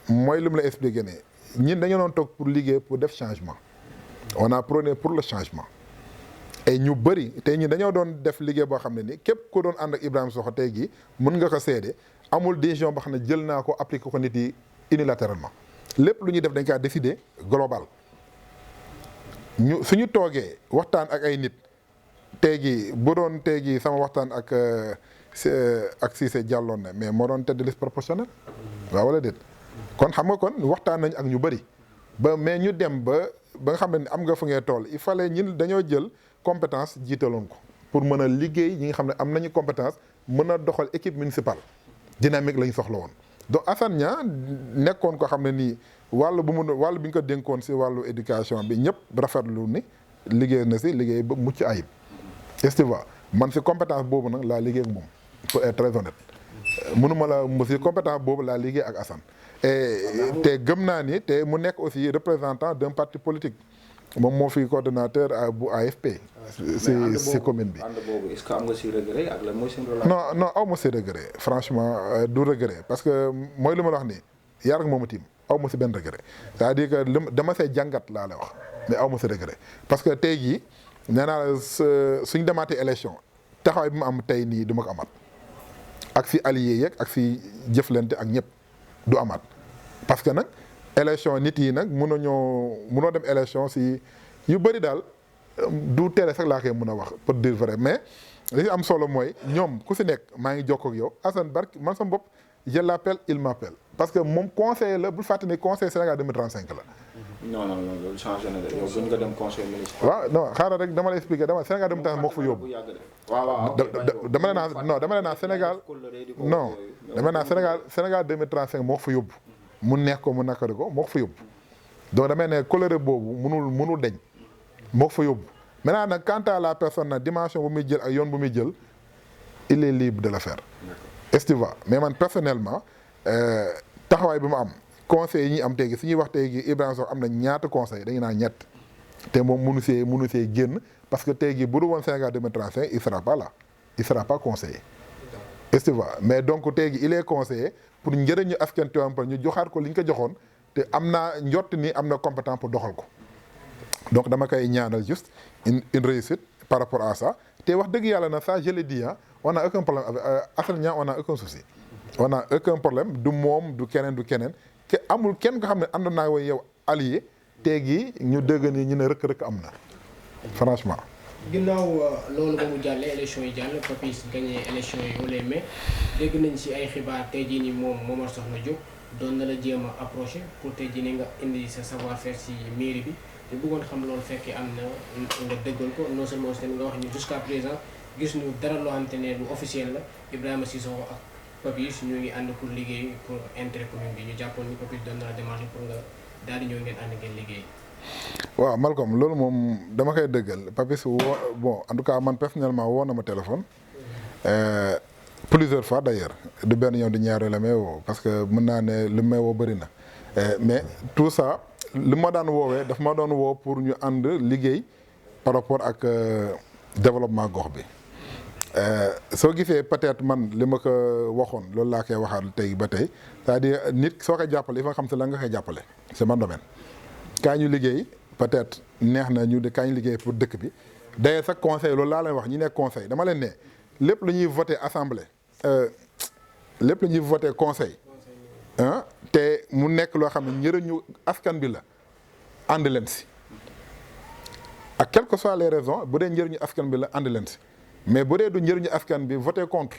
mooy li mu la expliquer ne ñun dañu doon toog pour liggéey pour def changement. on a prôné pour le changement. et ñu bëri tey ñun dañoo doon def liggéey boo xam ne ni képp ku doon ànd ak Ibrahima Sakho tey jii mën nga ko seede amul décision boo xam ne jël naa ko appliquer ko nit yi unilatéralement lépp lu ñuy def dañ kaa décider global. suñu toogee waxtaan ak ay nit tey jii bu doon tey jii sama waxtaan ak Cissé jàlloon na mais moo doon tête de liste proportionnelle waaw wala déet kon xam nga kon waxtaan nañ ak ñu bëri mais ñu dem ba nga xam ne am nga fu ngeen tool il fallait ñun dañoo jël compétence jiitaloon ko pour mën a liggéey ñi nga xam ne am nañu compétence mën a doxal équipe municipale dynamique lañ soxla woon. donc Assane Niang nekkoon ko xam ne nii wàll bi ñu ko dénkoon si wàllu éducation bi ñëpp rafetlu ni liggéey na si liggéey ba mucc ayib. est-ce que man si compétence boobu nag laa liggéey ak moom pour être très honnête mënuma la si compétence boobu laa liggéey ak Assane. te gëm naa ni te mu nekk aussi représentant d'un parti politique moom moo fi coordonnateur bu AFP. si commune bi. ànd boobu est-ce que am nga si regret ak lan mooy seen relation. non aw ma si regret franchement du regret parce que mooy li ma la wax nii yar ak moomu tiim aw ma si benn regret c'est-à-dire que dama see jàngat laa lay wax mais aw ma si regret parce que tey jii nee naa la suñ demaatee élection taxawaay bi mu am tey nii du ma ko amaat ak si allié yeeg ak si jëflante ak ñëpp du amaat parce que nag élection nit yi nag mënoo dem élection si yu bëri daal du tere sax laa koy mën a wax pour dire vrai mais li am solo mooy ñoom ku si nekk maa ngi jokkoo ak yow Assane Barke man sama bopp je l'appelle il m'appelle parce que moom conseiller la bul fàtte ne conseil Sénégal 2035 la. non loolu changé na de yow gën nga dem conseil municipal. waaw non xaaral rek dama lay expliquer dama Sénégal 2035 moo ko fa yóbbu. dama ne naa Sénégal non dama ne naa Sénégal 2035 moo ko fa yóbbu. mu neex ko mu nakari ko moo ko fa yóbbu donc damay ne colère boobu mënul deñ moo ko fa yóbbu maintenant nag quant à la personne nag dimension bu muy jël ak yoon bu muy jël il est libre de le faire. est-ce que mais man personnellement taxawaay bi mu am conseil yi ñuy am tey su ñuy wax tey jii Ibrahima Sakho am na ñaata conseil dañu naan ñett te moom mënu see génn parce que tey jii bu dul woon Sénégal 2035 il sera pas là il sera pas conseiller. est-ce que mais donc tey jii il est conseiller pour njëriñu askan Tivaouane Peulh ñu joxaat ko li ñu ko joxoon te am naa njort ni am na compétent pour doxal ko donc dama koy ñaanal juste une réussite par rapport à ça te wax dëgg yàlla na ça je l'ai dit on a aucun problème avec Assane Niang on a aucun souci on a aucun problème du moom du keneen te amul kenn ko xam ne ànd naa yow allié tey jii ñu dëgg ni ñu ne rëkk-rëkk am na franchement. ginnaaw loolu ba mu jàllee élection yi jàll Papis gagné élection yi au mai dégg nañ si ay xibaar tey jii nii moom Momar Sokhna Diop doon na la jéem a approché pour tey jii nii nga indi sa savoir-faire si mairie bi te bëggoon xam loolu fekkee am na nga dëggal ko non seulement aussi nga wax ni jusqu'à présent gis ñu dara loo xamante ne lu officiel la Ibrahima Sissoko ak Papis ñu ngi ànd pour liggéey pour intérêt commune bi ñu jàppoon ni Papis doon na la demandé pour nga daal di ñëw ngeen ànd ngeen liggéey. waaw Malcolm loolu moom dama koy dëggal Papis bon en tout cas man personnellement woo na ma téléphone plusieurs fois d'ailleurs du benn yoon di ñaar la may woo parce que mën naa ne li may woo bëri na mais tout ça li ma daan woowee daf ma doon woo pour ñu ànd liggéey par rapport ak développement gox bi soo gisee peut-être man li ma ko waxoon loolu laa koy waxaat tey ba tey c'est-à-dire nit soo koy jàppale il faut nga xam si la nga koy jàppale c'est mon domaine. kaa ñu liggéey peut-être neex na ñu de kaa ñu liggéey pour dëkk bi d'ailleurs sax conseil loolu laa leen wax ñi nekk conseil dama leen ne lépp lu ñuy voté assemblée lépp lu ñuy voté conseil te mu nekk loo xam ne njëriñu askan bi la ànd leen si ak quelles que soient les raisons bu dee njëriñu askan bi la ànd leen si mais bu dee du njëriñu askan bi voté contre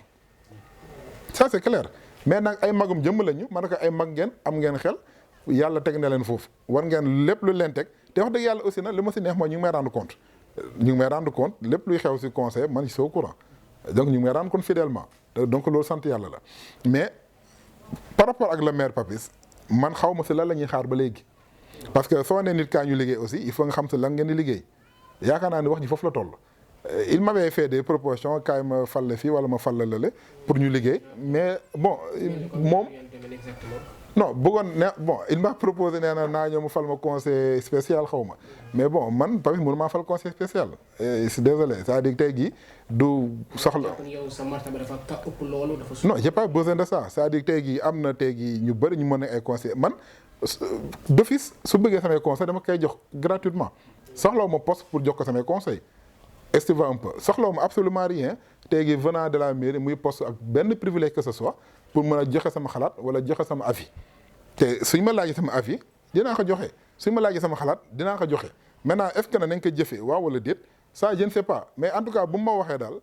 ça c'est clair mais nag ay magum jëmm lañu ma ne ko ay mag ngeen am ngeen xel. yàlla teg na leen foofu war ngeen lépp lu leen teg te wax dëgg yàlla aussi nag li ma si neex mooy ñu ngi may rendre compte ñu ngi may rendre compte lépp luy xew ci conseil man je suis au courant donc ñu ngi may rendre compte fidèlement donc loolu sant yàlla la mais par rapport ak le maire Papis man xaw ma ci lan la ñuy xaar ba léegi parce que soo nee nit kaa ñu liggéey aussi il faut nga xam ci lan ngeen di liggéey yaakaar naa ni wax ji foofu la toll. Il m'avait fait des propositions kaay ma fal la fii wala ma fal la lële pour ñu liggéey mais bon moom non bëggoon ne bon il m'a proposé nee na naa ñëw mu fal ma conseil spécial xaw ma mais bon man Papis mënu maa fal conseil spécial je suis désolé c'est-à-dire tey jii du soxla. yow sa martaba dafa ëpp loolu dafa. non j'ai pas besoin de ça c'est-à-dire tey jii am na tey jii ñu bëri ñu mën a ay conseil man d'office su bëggee samay conseil dama koy jox gratuitement soxlawu ma poste pour jox ko samay conseil est-ce que tu vois un peu soxlawu ma absolument rien tey jii venant de la mairie muy poste ak benn privilège que ce soit pour mën a joxe sama xalaat wala joxe sama avis te suñ ma laajee sama avis dinaa ko joxe suñ ma laajee sama xalaat dinaa ko joxe maintenant est-ce que nañ ko jëfee waaw wala déet ça je ne sais pas mais en tout cas bu ma waxee daal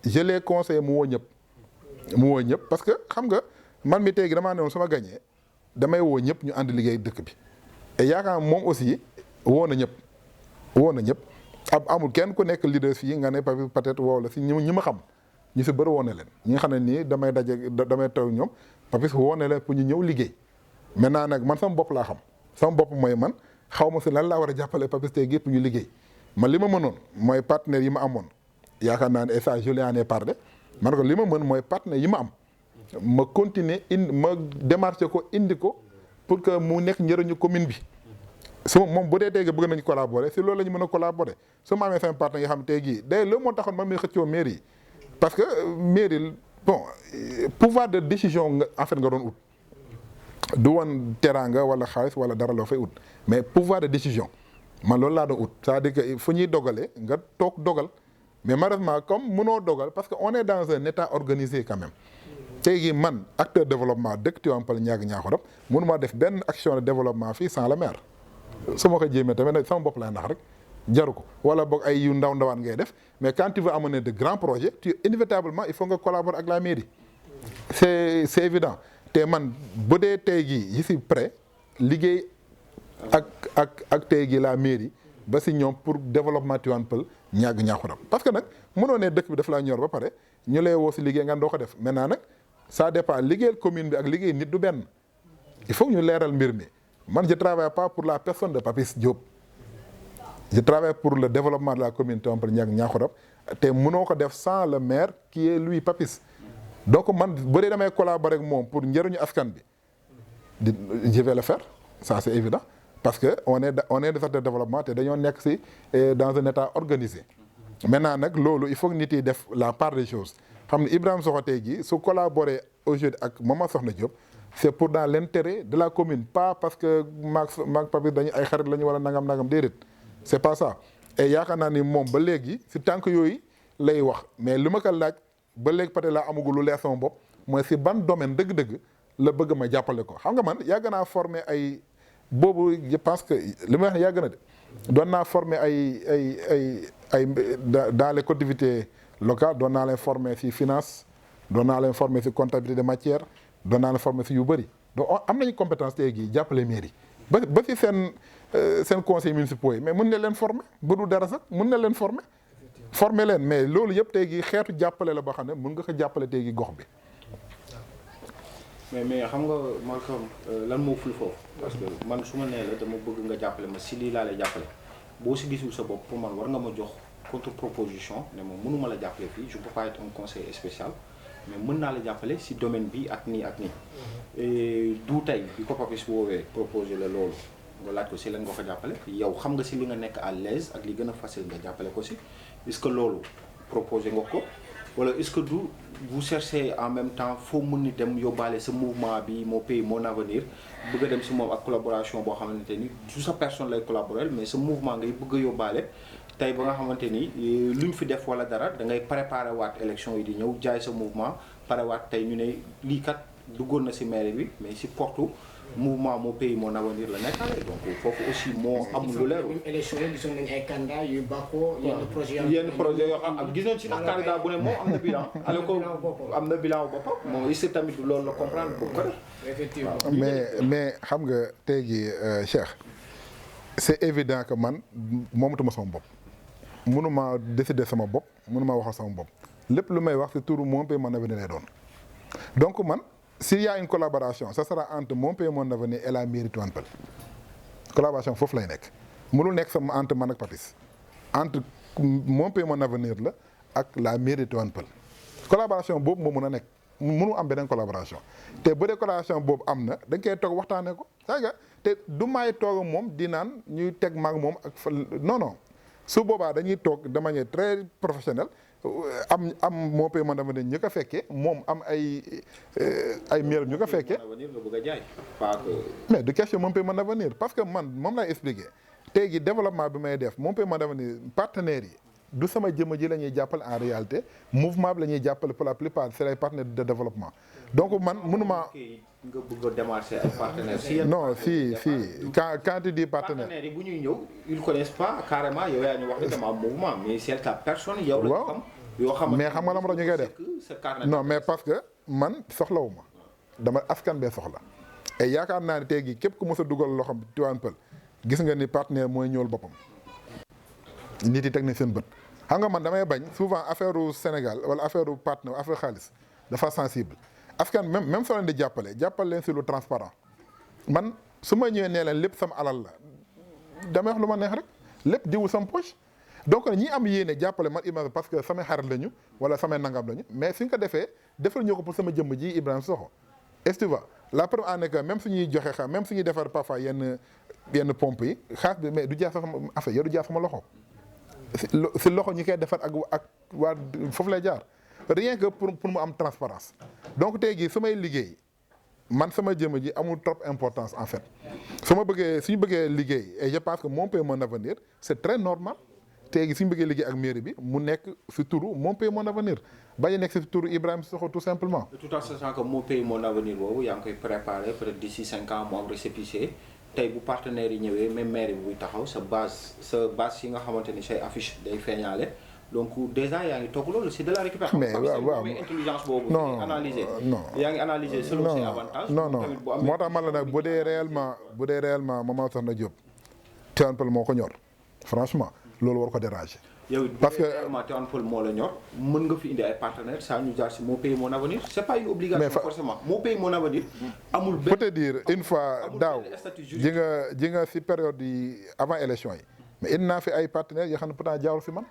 je les conseille mu woo ñëpp parce que xam nga man mi tey jii damaa ne woon sama gagné damay woo ñëpp ñu ànd liggéey dëkk bi et yaakaar moom aussi woo na ñëpp amul kenn ku nekk leader fii nga ne peut-être woo la si ñi ma xam ñu si bëri woo na leen ñi nga xam ne nii damay taw ñoom Papis woo na leen pour ñu ñëw liggéey maintenant nag man sama bopp laa xam sama bopp mooy man xaw ma si lan laa war a jàppale Papis tey gi pour ñu liggéey man li ma mënoon mooy partenaires yi ma amoon yaakaar naa ne et ça je lui en ai parlé man ko li ma mën mooy partenaires yi ma am ma continuer ma démarché ko indi ko pour que mu nekk njëriñu commune bi su moom bu dee tey bëgg nañu collaborer si loolu la ñu mën a collaborer su ma amee sama partenaire yoo xam tey jii day loolu moo taxoon man muy xëccoo mairie yi parce que mairie bon pouvoir de décision nga en fait nga doon ut du woon teraanga wala xaalis wala dara loo fay ut mais pouvoir de décision man loolu laa doon ut c'est-à-dire que fu ñuy dogalee nga toog dogal mais malheureusement comme mënoo dogal parce que on est dans un état organisé quand même tey jii man acteur développement dëkk Tivaouane Peulh Niaga mënuma def benn action de développement fii sans le maire su ma ko jéemee tamit nag sama bopp lay nax rek jaru ko wala boog ay yu ndawaan ngay def mais quand tu veux amener de grands projets inévitablement il faut nga collaborer ak la mairie c'est évident te man bu dee tey jii yi si prêt liggéey ak tey jii la mairie ba si ñoom pour développement Tivaouane Peulh Niaga parce que nag mënoo ne dëkk bi daf laa ñor ba pare ñu lay woo si liggéey nga doo ko def maintenant nag ça dépend liggéeyal commune bi ak liggéey nit du benn il faut ñu leeral mbir mi man je travaille pas pour la personne de Papis Diop je travaille pour le développement de la commune Tivaouane Peulh Niaga te mënoo ko def sans le maire qui est lui Papis donc man bu dee damay collaborer ak moom pour njëriñu askan bi je vais le faire ça c'est évident parce que on est de secteur développement te dañoo nekk si dans un état organisé maintenant nag loolu il faut que nit yi def la part des choses xam ne Ibrahima Sokho tey jii su collaborer aujourd'hui ak Mama Sokhna Diop c'est pour dans l'intérêt de la commune pas parce que maag Papis dañu ay xarit la ñu wala nangam déedéet c'est pas ça et yaakaar naa ni moom ba léegi si tànk yooyu lay wax mais li ma ko laaj ba léegi peut-être laa amagul lu leer sama bopp mooy si ban domaine dëgg-dëgg la bëgg ma jàppale ko xam nga man yàgg naa former ay boobu je pense que li ma wax ne yàgg na de doon naa former ay dans les collectivités locales doon naa leen former si finance doon naa leen former si comptabilité de matière doon naa leen former si yu bëri donc am nañu compétence tey jii jàppale mairie ba si seen conseil municipaux yi mais mën na leen former bu dul dara sax mën na leen former leen mais loolu yëpp tey jii xeetu jàppale la boo xam ne mën nga ko jàppale tey jii gox bi. mais xam nga Malcolm lan moo ful foofu parce que man su ma nee la dama bëgg nga jàppale ma si lii laa lay jàppale boo si gisul sa bopp pour man war nga ma jox contre proposition ne ma mënuma la jàppale fii je peux pas être un conseiller spécial mais mën naa la jàppale si domaine bi ak nii ak nii. du tey bi ko Papis woowee proposé la loolu nga laaj ko si lan nga ko jàppale yow xam nga si li nga nekk à l'aise ak li gën a facile nga jàppale ko si est-ce que loolu proposé nga ko wala est-ce que du vous cherchez en même temps foo mën ni dem yóbbaale sa mouvement bi mon pays mon avenir bëgg a dem si moom ak collaboration boo xamante ni du sa personne lay collaborer mais sa mouvement ngay bëgg a yóbbaale tey ba nga xamante ni lu ñu fi def wala dara da ngay préparer waat élection yi di ñëw jaay sa mouvement pare waat tey ñu ne lii kat duggoon na si maire bi mais si portu mouvement mon pays mon avenir la nekkaale donc foofu aussi moo am lu leer. élection yi gisoon nañu ay candidats yu bàkkoo yenn projet yoo xam ak gis nañ si ndax candidat bu ne moom am na bilan. alors que am na bilan boppam moom est-ce que tamit loolu la comprendre bu ko def. effectivement mais xam nga tey jii Cheikh c'est évident que man moomatuma sama bopp mënuma décider sama bopp mënuma waxal sama bopp lépp lu may wax ci turu Mon Pays Mon Avenir lay doon donc man s'il y a une collaboration ça sera entre Mon Pays Mon Avenir et la mairie Tivaouane Peulh collaboration foofu lay nekk mënul nekk sama entre man ak Papis entre Mon Pays Mon Avenir la ak la mairie Tivaouane Peulh collaboration boobu moo mën a nekk mënu am beneen collaboration te bu dee collaboration boobu am na da nga koy toog waxtaanee ko c'est-à-dire te du may toog moom di naan ñuy teg maag moom ak fa non su boobaa dañuy toog de manière très professionnelle am Mon Pays Mon Avenir ñu ko fekkee moom am ay maire ñu ko fekkee. mais du question Mon Pays Mon Avenir parce que man moom laay expliquer tey jii développement bi may def Mon Pays Mon Avenir partenaires yi. du sama jëmm ji la ñuy jàppale en réalité mouvement bi la ñuy jàppale pour la plupart c'est les partenaires de développement donc man mënuma. nga bëgg a démarcher ay partenaires. non si quand tu dis partenaire. partenaires yi bu ñuy ñëw ils connaissent pas carrément yow yaa ñu wax ne dama am mouvement mais c'est ta personne. yow la xam yoo xam mais xam nga la ma doon ñu koy def non mais parce que man soxlawuma dama askan bee soxla et yaakaar naa ne tey jii képp ku mës a dugal loo xam Tivaouane Peulh gis nga ni partenaire mooy ñëwal boppam nit yi teg nañ seen bët. xam nga man damay bañ souvent affaire u Sénégal wala affaire u partenaire affaire xaalis dafa sensible askan même soo leen di jàppale leen si lu transparent man su ma ñëwee nee leen lépp sama alal la damay wax lu ma neex rek lépp diwu sama poche donc ñi am yéene jàppale man Ibrahima parce que samay xarit lañu wala samay nangam lañu mais suñ ko defee defal ñu ko pour sama jëmm ji Ibrahima Sokho est-ce que tu vois la preuve en est que même suñuy joxe xam même suñuy defar parfois yenn pompe yi xaas bi mais du jaar sama affaire yow du jaar sama loxo. si loxo ñi koy defar ak waa foofu lay jaar rien que pour mu am transparence donc tey jii su may liggéey man sama jëmm ji amul trop importance en fait suñu bëggee liggéey et je pense que Mon Pays Mon Avenir c'est très normal tey jii suñu bëggee liggéey ak mairie bi mu nekk si turu Mon Pays Mon Avenir bañ a nekk si turu Ibrahima Sokho tout simplement. tout en sachant que Mon Pays Mon Avenir boobu yaa ngi koy préparer peut-être d'ici 5 ans mu am récépissé. tey bu partenaires yi ñëwee même maire bi buy taxaw sa base yi nga xamante ni say affiche day feeñaale donc déjà yaa ngi toog loolu c'est de la récupération. mais waaw intelligence boobu. non analyser non yaa ngi analyser selon ses avantages. non moo tax man la nag bu dee réellement Mame Sokhna Diop Tivaouane Peulh moo ko ñor franchement loolu war ko déranger. yow parce que réellement Tivaouane Peulh moo la ñor mën nga fi indi ay partenaires saa ñu jaar si Mon Pays Mon Avenir c'est pas une obligation forcément Mon Pays Mon Avenir amul benn. faut te dire une fois daaw ji nga si période yi avant élection yi mais indi naa fi ay partenaires yoo xam ne pourtant jaarul fi man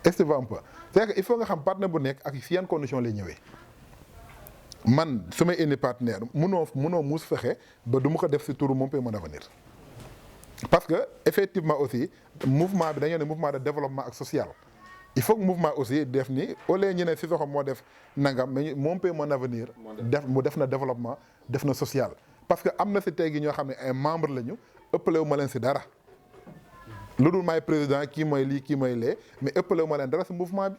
est-ce que va un peu c'est que il faut nga xam partenaire bu nekk ak si yan condition lay ñëwee man su may indi partenaire munoo muus fexe ba du ma ko def si turu Mon Pays Mon Avenir. parce que effectivement aussi mouvement bi dañoo ne mouvement de développement ak social il faut que mouvement aussi def ni au lieu ñu ne Sissoko moo def nangam mais Mon Pays Mon Avenir def na développement def na social parce que am na si tey gi ñoo xam ne ay membres lañu ëppalewu ma leen si dara lu dul maay président kii mooy lii kii mooy lee mais ëppalewu ma leen dara si mouvement bi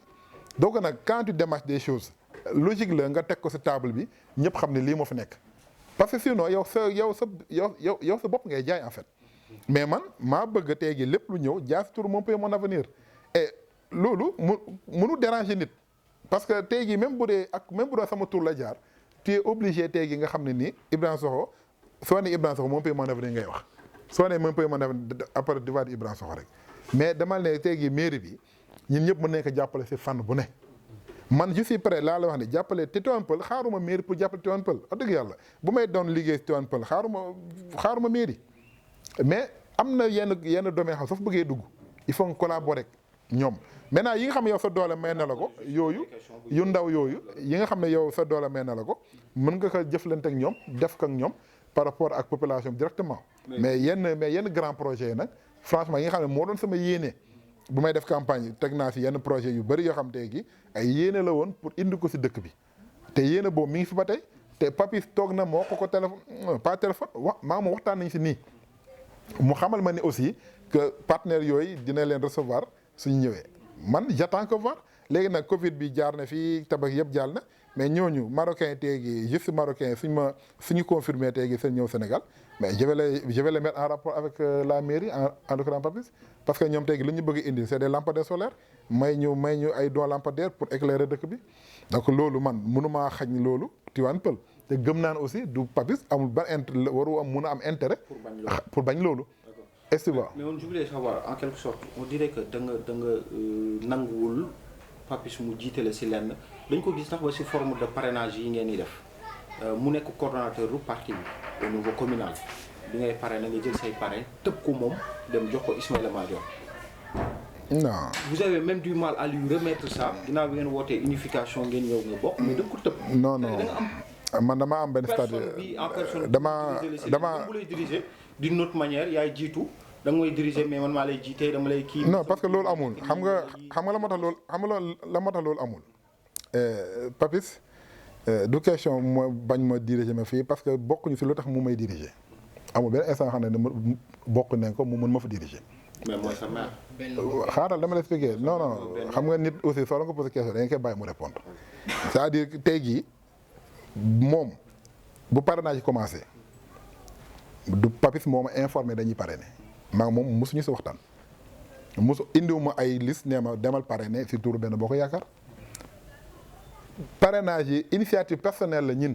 donc nag quand tu démarches des choses logique la nga teg ko si table bi ñëpp xam ne lii moo fi nekk parce que sinon yow sa bopp ngay jaay en fait. mais man maa bëgg tey gi lépp lu ñëw jaar si tur Mon Pays Mon Avenir et loolu mënu déranger nit parce que tey gi même bu dee sama tur la jaar tu es obligé tey gi nga xam ne nii Ibrahima Sokho soo ne Ibrahima Sokho Mon Pays Mon Avenir ngay wax soo ne Mon Pays Mon Avenir après di waat Ibrahima Sokho rek mais dama ne tey gi mairie bi ñun ñëpp mën nañ ko jàppale si fànn bu ne man je suis prêt laa la wax ne jàppale te Tivaouane Peulh xaaruma mairie pour jàppale Tivaouane Peulh wax dëgg yàlla bu may doon liggéey si Tivaouane Peulh xaaruma mairie mais am na yenn domaine xam soo fa bëggee dugg il faut nga collaborer ñoom maintenant yi nga xam ne yow sa doole may na la ko yooyu yu ndaw yooyu yi nga xam ne yow sa doole may na la ko mën nga ko jëflante ak ñoom def ko ak ñoom par rapport ak population directement mais yenn grand projet yi nag franchement yi nga xam ne moo doon sama yéene bu may def campagne teg naa si yenn projet yu bëri yoo xam tey gi ay yéene la woon pour indi ko si dëkk bi te yéene boobu mi ngi fi ba tey te Papis toog na moo ko téléphone pas téléphone maa ma waxtaan nañ si nii mu xamal ma ni aussi que partenaires yooyu dina leen recevoir suñu ñëwee man j'attends que voir léegi nag Covid bi jaar na fii tabax yëpp jaar na mais ñooñu marocain teegi juste marocain suñu confirmé teegi seen ñëw Sénégal mais je vais les mettre en rapport avec la mairie en l'occurrence Papis parce que ñoom teegi li ñu bëgg indi c'est des lampadaires solaires may ñu ay dons lampadaires pour éclairer dëkk bi donc loolu man mënumaa xañ loolu Tivaouane Peulh te gëm naan aussi du Papis amul ban intérêt waru am mun a am intérêt pour bañ loolu est-ce que mais on voulait savoir en quelque sorte on dirait que da nga nanguwul Papis mu jiite la si lenn dañ ko gis tax ba si forme de parrainage yi ngeen di def mu nekk coordonnateur du parti bi au niveau communal bi ngay parrainer nga jël say parrain tëb ko moom dem jox ko Ismaïla Madior. non vous avez même du mal à lui remettre ça ginnaaw bi ngeen wootee unification ngeen ñëw nga bokk mais da nga ko tëb. non da nga am man dama am benn stade personne bi en personne. dama bu lay diriger d'une autre manière yaay jiitu da nga may diriger mais man maa lay jiite dama lay kii. non parce que loolu amul xam nga la moo tax loolu xam nga la moo tax loolu amul. Papis du question mooy bañ ma diriger ma fii parce que bokkuñu si lu tax mu may diriger amul benn instant xam ne bokk nañ ko mu mën ma fa diriger. mais mooy sa mère. xaaral dama la expliquer non xam nga nit aussi soo la ko posé question da nga koy bàyyi mu répondre c'est-à-dire que tey jii moom bu parrainage yi commencé du Papis moo ma informé dañuy parrainer maa ngi moom mosuñu si waxtaan mosu indiwuma ay liste nee ma demal parrainer si turu Benno Bokk Yaakaar parrainage yi initiative personnelle la ñin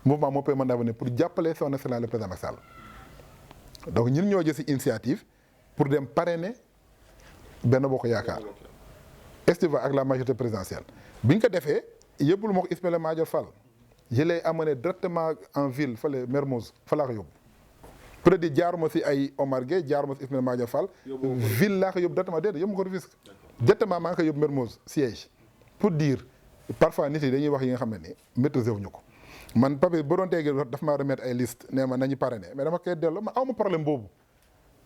mouvement Mon Pays Mon Avenir pour jàppale son excellence le président Macky Sall donc ñun ñoo jël si initiative pour dem parrainer Benno Bokk Yaakaar estiva ak la majorité présidentielle bi ñu ko defee yëppul ma ko Ismaïla Madior Fall je l'ai amené directement en ville fële Mermoz fa laa ko yóbbu peut-être jaaruma si ay Omar Gueye jaaruma si Ismaïla Madior Fall ville laa ko yóbbu directement déedéet yóbbu ma ko Rufisque directement maa ngi ko yóbbu Mermoz siège pour dire parfois nit yi dañuy wax yi nga xam ne ni maîtriser wuñu ko man Papis ba doon teegi daf maa remettre ay liste nee ma nañu parrainer mais dama koy delloo ma aw ma problème boobu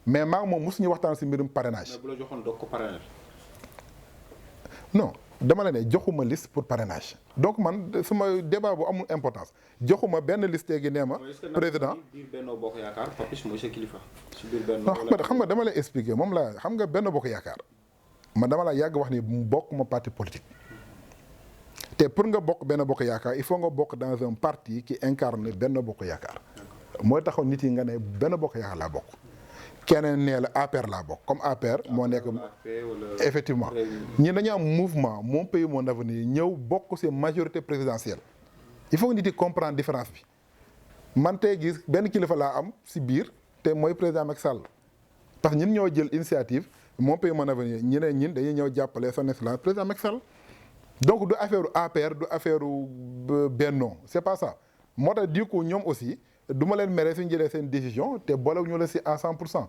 mais maa ngi moom mosuñu waxtaan si mbirum parrainage. mais bu la joxoon doog ko parrainer. non dama la ne joxuma liste pour parrainage donc man suma débat bu amul importance joxuma benn liste gi nee ma. président biir Benno Bokk Yaakaar Papis mooy sa kilifa. si biir Benno non xam nga dama lay expliquer moom laa xam nga Benno Bokk Yaakaar man dama la yàgg wax ni bokkuma parti politique. te pour nga bokk Benno Bokk Yaakaar il faut nga bokk dans un parti qui incarne Benno Bokk Yaakaar mooy taxaw nit yi nga ne Benno Bokk Yaakaar laa bokk. keneen nee la APR laa bokk comme APR moo nekk effectivement ñi dañu am mouvement Mon Pays Mon Avenir ñëw bokk ci majorité présidentielle il faut que nit yi comprendre différence bi man tey gis benn kilifa laa am ci biir te mooy président Macky Sall parce que ñun ñoo jël initiative Mon Pays Mon Avenir ñi ne ñun dañuy ñëw jàppale son excellence président Macky Sall donc du affaire APR du affaire Benno c'est pas ça moo tax du coup ñoom aussi du ma leen mere suñu jëlee seen décision te boolewu ñu la si à 100%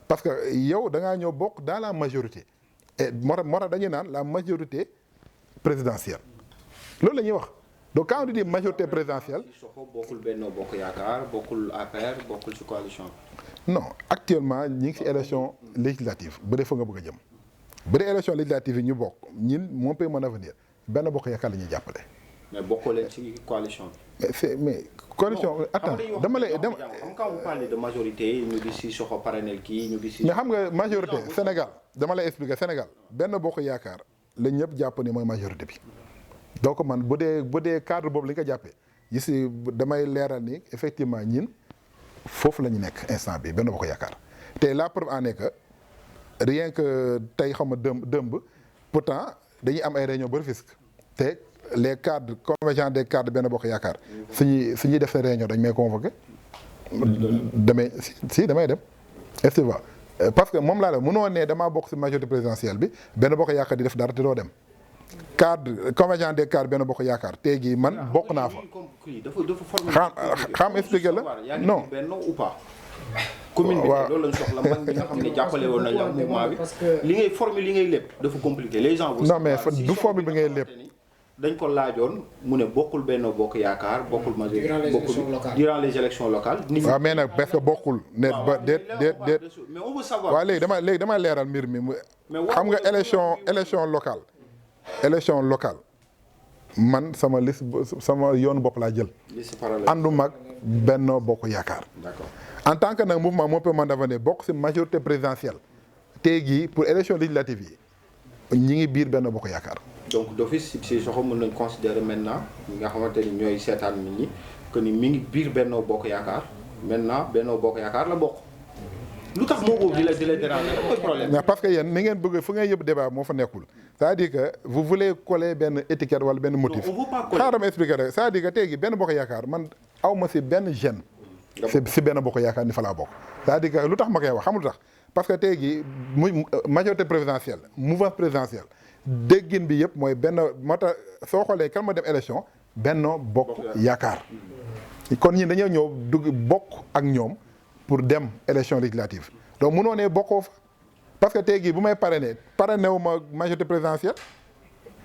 parce que yow da ngaa ñëw bokk dans la majorité et moo tax dañuy naan la majorité présidentielle loolu la ñuy wax donc quand on dit majorité présidentielle. Sokho bokkul Benno Bokk Yaakaar bokkul APR bokkul ci coalition non actuellement ñi ngi si élection législative bu dee fa nga bëgg a jëm bu dee élection législative yi ñu bokk ñun Mon Pays Mon Avenir Benno Bokk Yaakaar la ñuy jàppale. mais bokkoo leen ci coalition bi. mais coalition. attends dama lay xam quand vous parlez de majorité ñu gis ci Sokho parrainel kii ñu gis ci. mais xam nga majorité Sénégal dama lay expliquer Sénégal Benno Bokk Yaakaar la ñëpp jàpp ni mooy majorité bi donc man bu dee cadre boobu la ñu ko jàppee gis damay leeral ni effectivement ñin foofu la ñu nekk instant bi Benno Bokk Yaakaar te la preuve en est que rien que tey xam nga dëmb pourtant dañuy am ay réunion ba Rufisque te. les cadres convergents des cadres Benno Bokk Yaakaar su ñuy def seen réunion dañ may convoqué damay dem est-ce que parce que moom laa la mënoo ne damaa bokk si majorité présidentielle bi Benno Bokk Yaakaar di def dara te doo dem cadre convergents des cadres Benno Bokk Yaakaar tey jii man bokk naa fa. xam expliqué la non. commune bi loolu lañ soxla mag ñi nga xam ne jàppale woon nañ la mouvement bi li ngay former li ngay lépp dafa compliqué les gens. non mais du former bi ngay lépp. dañ ko laajoon mu ne bokkul Benno Bokk Yaakaar bokkul durant les élections locales. waaw mais nag parce que bokkul. ne ba déet mais on veut savoir. waaw léegi dama leeral mbir mi xam nga élection locale man sama liste sama yoonu bopp laa jël. liste parallèle ànduma ak Benno Bokk Yaakaar. d'accord en tant que nag mouvement Mon Pays Mon Avenir bokk ci majorité présidentielle tey jii pour élection législative yi ñi ngi biir Benno Bokk Yaakaar. donc d'office si Sokho mën nañ considérer maintenant ñi nga xamante ni ñooy seetaan nit ñi que ni mi ngi biir Benno Bokk Yaakaar maintenant Benno Bokk Yaakaar la bokk lu tax moo boobu di la déranger lan mooy problème. mais parce que yéen ni ngeen bëgg fu ngeen yëpp débat moo fa nekkul c'est-à-dire que vous voulez coller benn étiquette wala benn motif. on veut pas coller xaaral ma expliquer rek c'est-à-dire que tey gi Benno Bokk Yaakaar man aw ma si benn gêne si benn bokk yaakaar ni fa laa bokk. c'est-à-dire que lu tax ma koy wax xam lu tax parce que tey jii muy majorité présidentielle mouvance présidentielle déggin bi yëpp mooy benn moo tax soo xoolee kan ma dem élection Benno Bokk Yaakaar. kon ñi dañoo ñëw dugg bokk ak ñoom pour dem élection législative donc mënoo ne bokkoo fa parce que tey jii bu may parrainé wu ma majorité présidentielle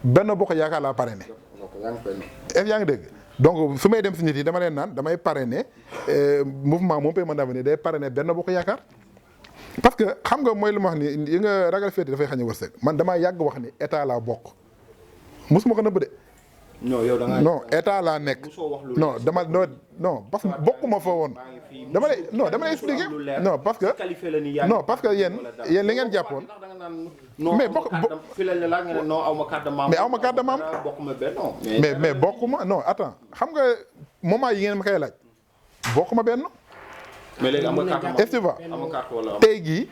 Benno Bokk Yaakaar laa parrainé. yaa ngi dégg donc su may dem si nit yi dama leen naan damay parrainé mouvement Mon Pays Mon Avenir day parrainé Benno Bokk Yaakaar. parce que xam nga mooy lu ma wax ni yi nga ragal féete dafay xañ a wërsëg man damaa yàgg wax ni état laa bokk mosuma ko nëbb de. non yow da nga non état laa nekk non dama non parce que bokkuma fa woon dama lay expliquer non parce que non parce que yéen li ngeen jàppoon mais bokk mais aw ma carte de membre mais bokkuma non attends xam nga moment yi ngeen ma koy laaj bokkuma benn mais léegi am nga carte est-ce que tey jii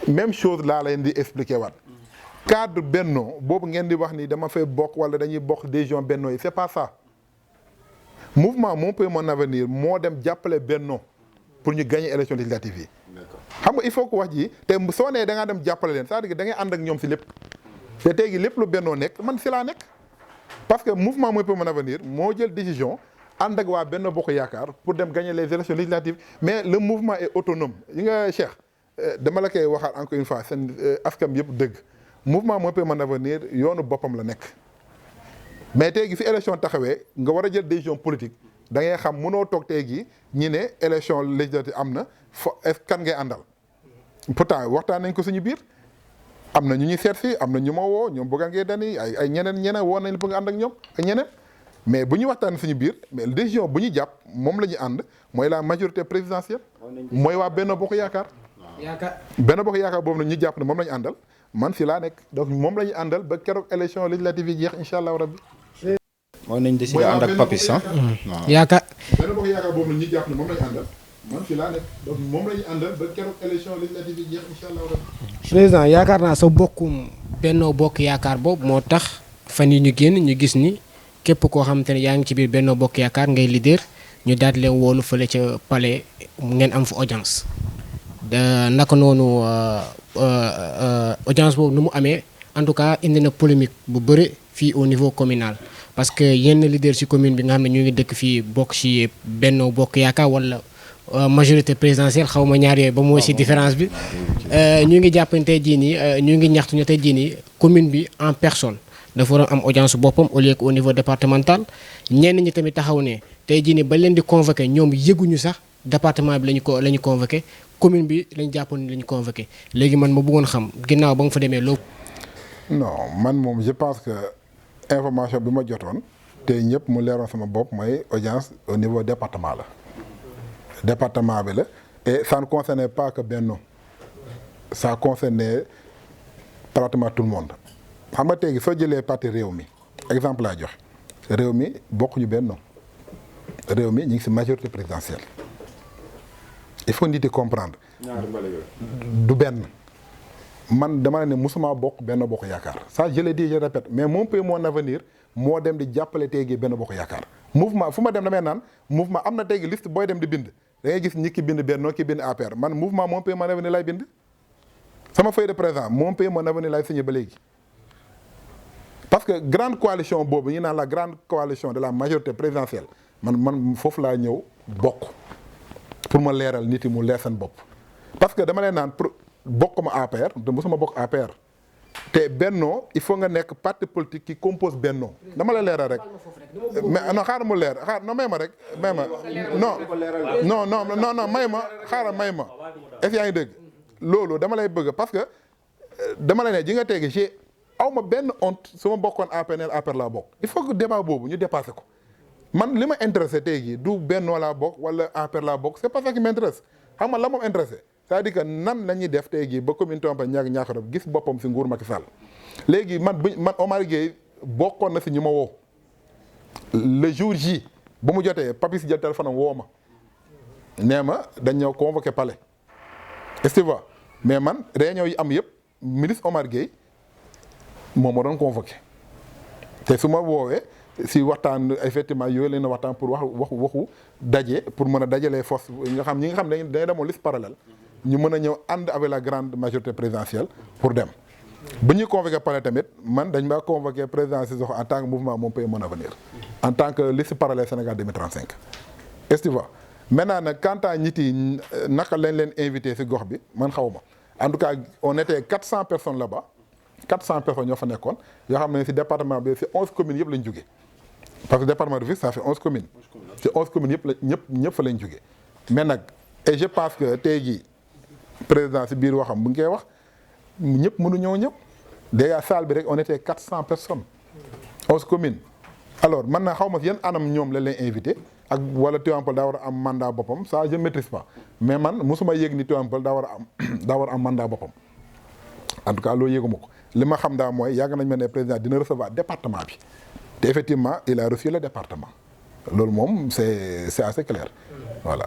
même chose laa leen di expliquer waat cadre Benno boobu ngeen di wax ni dama fay bokk wala dañuy bokk décision Benno yi c'est pas ça mouvement Mon Pays Mon Avenir moo dem jàppale Benno pour ñu gagner élection législative yi. xam nga il faut que wax ji te soo nee da ngaa dem jàppale leen c'est-à-dire que da ngay ànd ak ñoom si lépp te tey jii lépp lu Benno nekk man si laa nekk parce que mouvement Mon Pays Mon Avenir moo jël décision ànd ak waa Benno Bokk Yaakaar pour dem gagner les élections législatives mais le mouvement est autonome yi nga Cheikh dama la koy waxaat encore une fois seen askan yëpp dëgg. mouvement Mon Pays Mon Avenir yoonu boppam la nekk mais tey gi fi élection taxawee nga war a jël décision politique da ngay xam mënoo toog tey gi ñi ne élection législative am na kan ngay àndal pourtant waxtaan nañ ko suñu biir am na ñu ñuy seet si am na ñu ma woo ñoom bëgg ngee dani ay ñeneen woo nañ bëgg ànd ak ñoom ak ñeneen mais bu ñu waxtaan suñu biir mais décision bu ñu jàpp moom la ñu ànd mooy la majorité présidentielle mooy waa Benno Bokk Yaakaar Benno Bokk Yaakaar boobu nag ñu jàpp ne moom la ñu àndal man si laa nekk donc moom la ñu àndal ba keroog élection législative yi jeex incha allah rabbi. mooy nañ décidé ànd ak Papis ah. yaakaar. Benno Bokk Yaakaar boobu nag ñu jàpp ne moom la ñu àndal man si laa nekk donc moom la ñu àndal ba keroog élection législative yi jeex incha allah rabbi. président yaakaar naa sa bokkum Benno Bokk Yaakaar boobu moo tax fan yi ñu génn ñu gis ni képp koo xamante ne yaa ngi ci biir Benno Bokk Yaakaar ngay leader ñu daal di leen woolu fële ca palais ngeen am fa audience. naka noonu audience boobu nu mu amee en tout cas indi na polémique bu bëri fii au niveau communal parce que yenn leader ci commune bi nga xam ne ñu ngi dëkk fii bokk ci Benno Bokk Yaakaar wala majorité présidentielle xaw ma ñaar yooyu ba mooy ci différence bi ñu ngi jàpp ne tey jii nii ñu ngi ñaxtu ñu tey jii nii commune bi en personne dafa war a am audience boppam au lieu que au niveau départemental ñenn ñi tamit taxaw ne tey jii nii ba leen di convoqué ñoom yëguñu sax département bi la ñu convoqué commune bi lañ jàppoon ni lañu convoqué léegi man ma bëggoon xam ginnaaw ba nga fa demee loo. non man moom je pense que information bi ma jotoon te ñëpp mu leeroon sama bopp mooy audience au niveau département la département bi la et ça ne concernait pas que Benno ça concernait pratiquement tout le monde xam nga tey soo jëlee parti réew mi exemple laa joxe réew mi bokkuñu Benno réew mi ñu ngi ci majorité présidentielle. il faut nit yi comprendre du benn man dama ne musuma bokk Benno Bokk Yaakaar ça je l'ai dit je répète mais Mon Pays Mon Avenir moo dem di jàppale tey gi Benno Bokk Yaakaar mouvement fu ma dem damay naan mouvement am na tey gi liste booy dem di bind da ngay gis ñi ki bind Benno ki bind APR man mouvement Mon Pays Mon Avenir lay bind sama feuille de présent Mon Pays Mon Avenir lay signé ba léegi parce que grande coalition boobu ñu naan la grande coalition de la majorité présidentielle man foofu laa ñëw bokk pour ma leeral nit yi mu leer seen bopp parce que dama leen naan bokk ma APR te mosuma bokk APR te Benno il faut nga nekk parti politique qui compose Benno dama la leeral rek mais non xaaral mu leer non may ma rek may ma non may ma xaaral may ma est-ce que yaa ngi dégg loolu dama lay bëgg parce que dama la ne ji nga tegi ci aw ma benn honte su ma bokkoon APR laa bokk il faut que débat boobu ñu dépassé ko man li ma intéressé tey jii du Benno laa bokk wala APR laa bokk c'est pas ça qui m'intéresse xam nga la moom intéressé c'est-à-dire que nan la ñuy def tey jii ba commune Tompa Niakhar gis boppam ci nguur Macky Sall léegi man Omar Gueye bokkoon na ci ñu ma woo le jour J bu mu jotee Papis jël téléphone am woo ma nee ma dañ ñëw convoqué palais est-ce que tu vois mais man réunion yi am yëpp ministre Omar Gueye moom moo doon convoqué te su ma woowee si waxtaan effectivement yooyu leen a waxtaan pour waxu daje pour mën a dajalee force ñi nga xam ne dañuy demoon liste parallèle ñu mën a ñëw ànd avec la grande majorité présidentielle pour dem. bu ñuy convoqué palais tamit man dañ maa convoqué président Sissoko en tant que mouvement Mon Pays Mon Avenir en tant que liste parallèle Sénégal 2035. est-ce que tu vois maintenant nag quant à nit yi naka lañ leen invité si gox bi man xaw ma en tout cas on était 400 personnes là-bas 400 personnes ñoo fa nekkoon yoo xam ne si département bi si 11 communes yëpp lañ jógee parce que département de Rufisque ça fait 11 communes. si 11 communes yëpp la ñëpp fa lañ jógee mais nag et je pense que tey jii président si biir waxam bu ngi koy wax ñëpp mënuñoo ñëw déjà salle bi rek on était 400 personnes 11 communes alors man na xaw ma si yan anam ñoom la lay invité ak wala Tivaouane Peulh daa war a am mandat boppam ça je maîtrise pas mais man mosuma yëg ni Tivaouane Peulh daa war a am mandat boppam en tout cas loolu yëguma ko li ma xam daa mooy yàgg nañ ma ne président dina recevoir département bi te effectivement il a reçu le département loolu moom c'est assez clair voilà.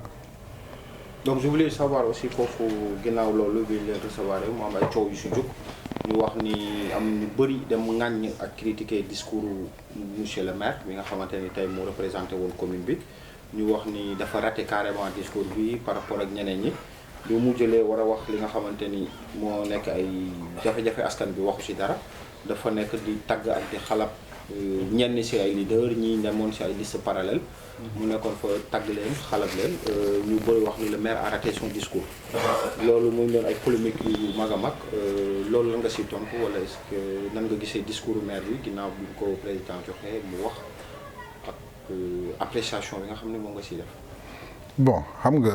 donc je voulais savoir aussi foofu ginnaaw loolu bi leen recevoir mu am ay coow yu si jóg ñu wax ni am ñu bëri dem ŋàññ ak critiquer discours monsieur le maire bi nga xamante ni tey moo représenté woon commune bi ñu wax ni dafa raté carrément discours bi par rapport ak ñeneen ñi bi mu jëlee war a wax li nga xamante ni moo nekk ay jafe-jafe askan bi waxu si dara dafa nekk di tagg ak di xalab ñenn si ay leader ñi demoon si ay liste parallèle mu nekkoon fa tagg leen xalab leen ñu bëri wax ni le maire a raté son discours loolu muy doon ay polémique yu mag a mag loolu la nga si tontu wala est-ce que nan nga gisee discours maire bi ginnaaw bi ko président joxe mu wax ak appréciation bi nga xam ne moom nga siy def. bon xam nga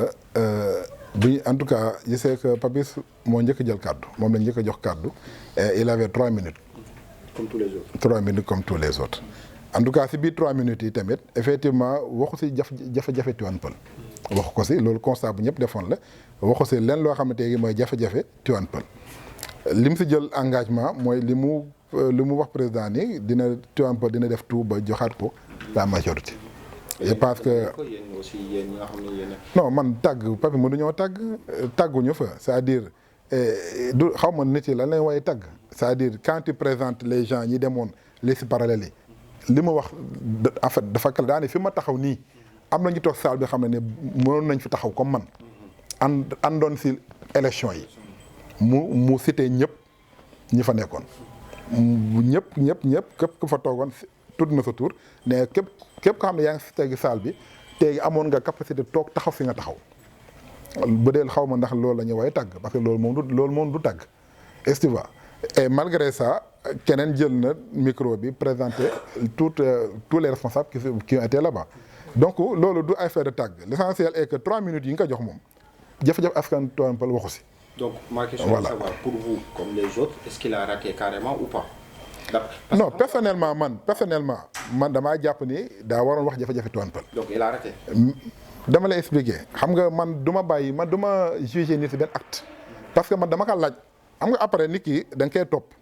bi en tout cas je sais que Papis moo njëkk a jël kàddu moom lañ njëkk a jox kàddu et il avait 3 minutes. comme tous les autres. 3 minutes comme tous les autres. en tout cas si biir 3 minutes yi tamit effectivement waxu si jafe-jafe Tivaouane Peulh. waxu ko si loolu constat bu ñëpp defoon la waxu si lenn loo xamante ne mooy jafe-jafe Tivaouane Peulh li mu si jël engagement mooy li mu wax président ni dina Tivaouane Peulh dina def tout ba joxaat ko la majorité. je pense que yéen aussi yéen ñi nga xam ne yéen non man tàgg papi mënuñoo tàgguñu fa c'est-à-dire du xaw ma nit yi lan lañ waaye tàgg c'est-à-dire quand tu présentes les gens ñi demoon liste parallèle yi li ma wax en fait dafa kal daane fi ma taxaw nii am na ñu toog salle bi xam ne mënoon nañ fi taxaw comme man àndoon si élection yi mu cité ñëpp ñi fa nekkoon ñëpp képp ku fa toogoon tudd na sa tur ne képp ko xam ne yaa ngi si tegi salle bi tey amoon nga capacité toog taxaw fi nga taxaw bu dee xaw ma ndax loolu la ñu waaye tàgg parce que loolu moom du tàgg est-ce que tu vois et malgré ça keneen jël na micro bi présenter tous les responsables qui ont été là-bas donc loolu du affaire de tàgg l'essentiel est que 3 minutes yi nga ko jox moom jafe-jafe askan Tivaouane Peulh waxu si. donc ma question est de savoir pour vous comme les autres est-ce qu'il a raté carrément ou pas. non personnellement man damaa jàpp ni daa waroon wax jafe-jafe Tivaouane Peulh. donc il a raté. dama lay expliquer xam nga man du ma juger nit si benn acte parce que man dama ko laaj xam nga après nit ki da nga koy topp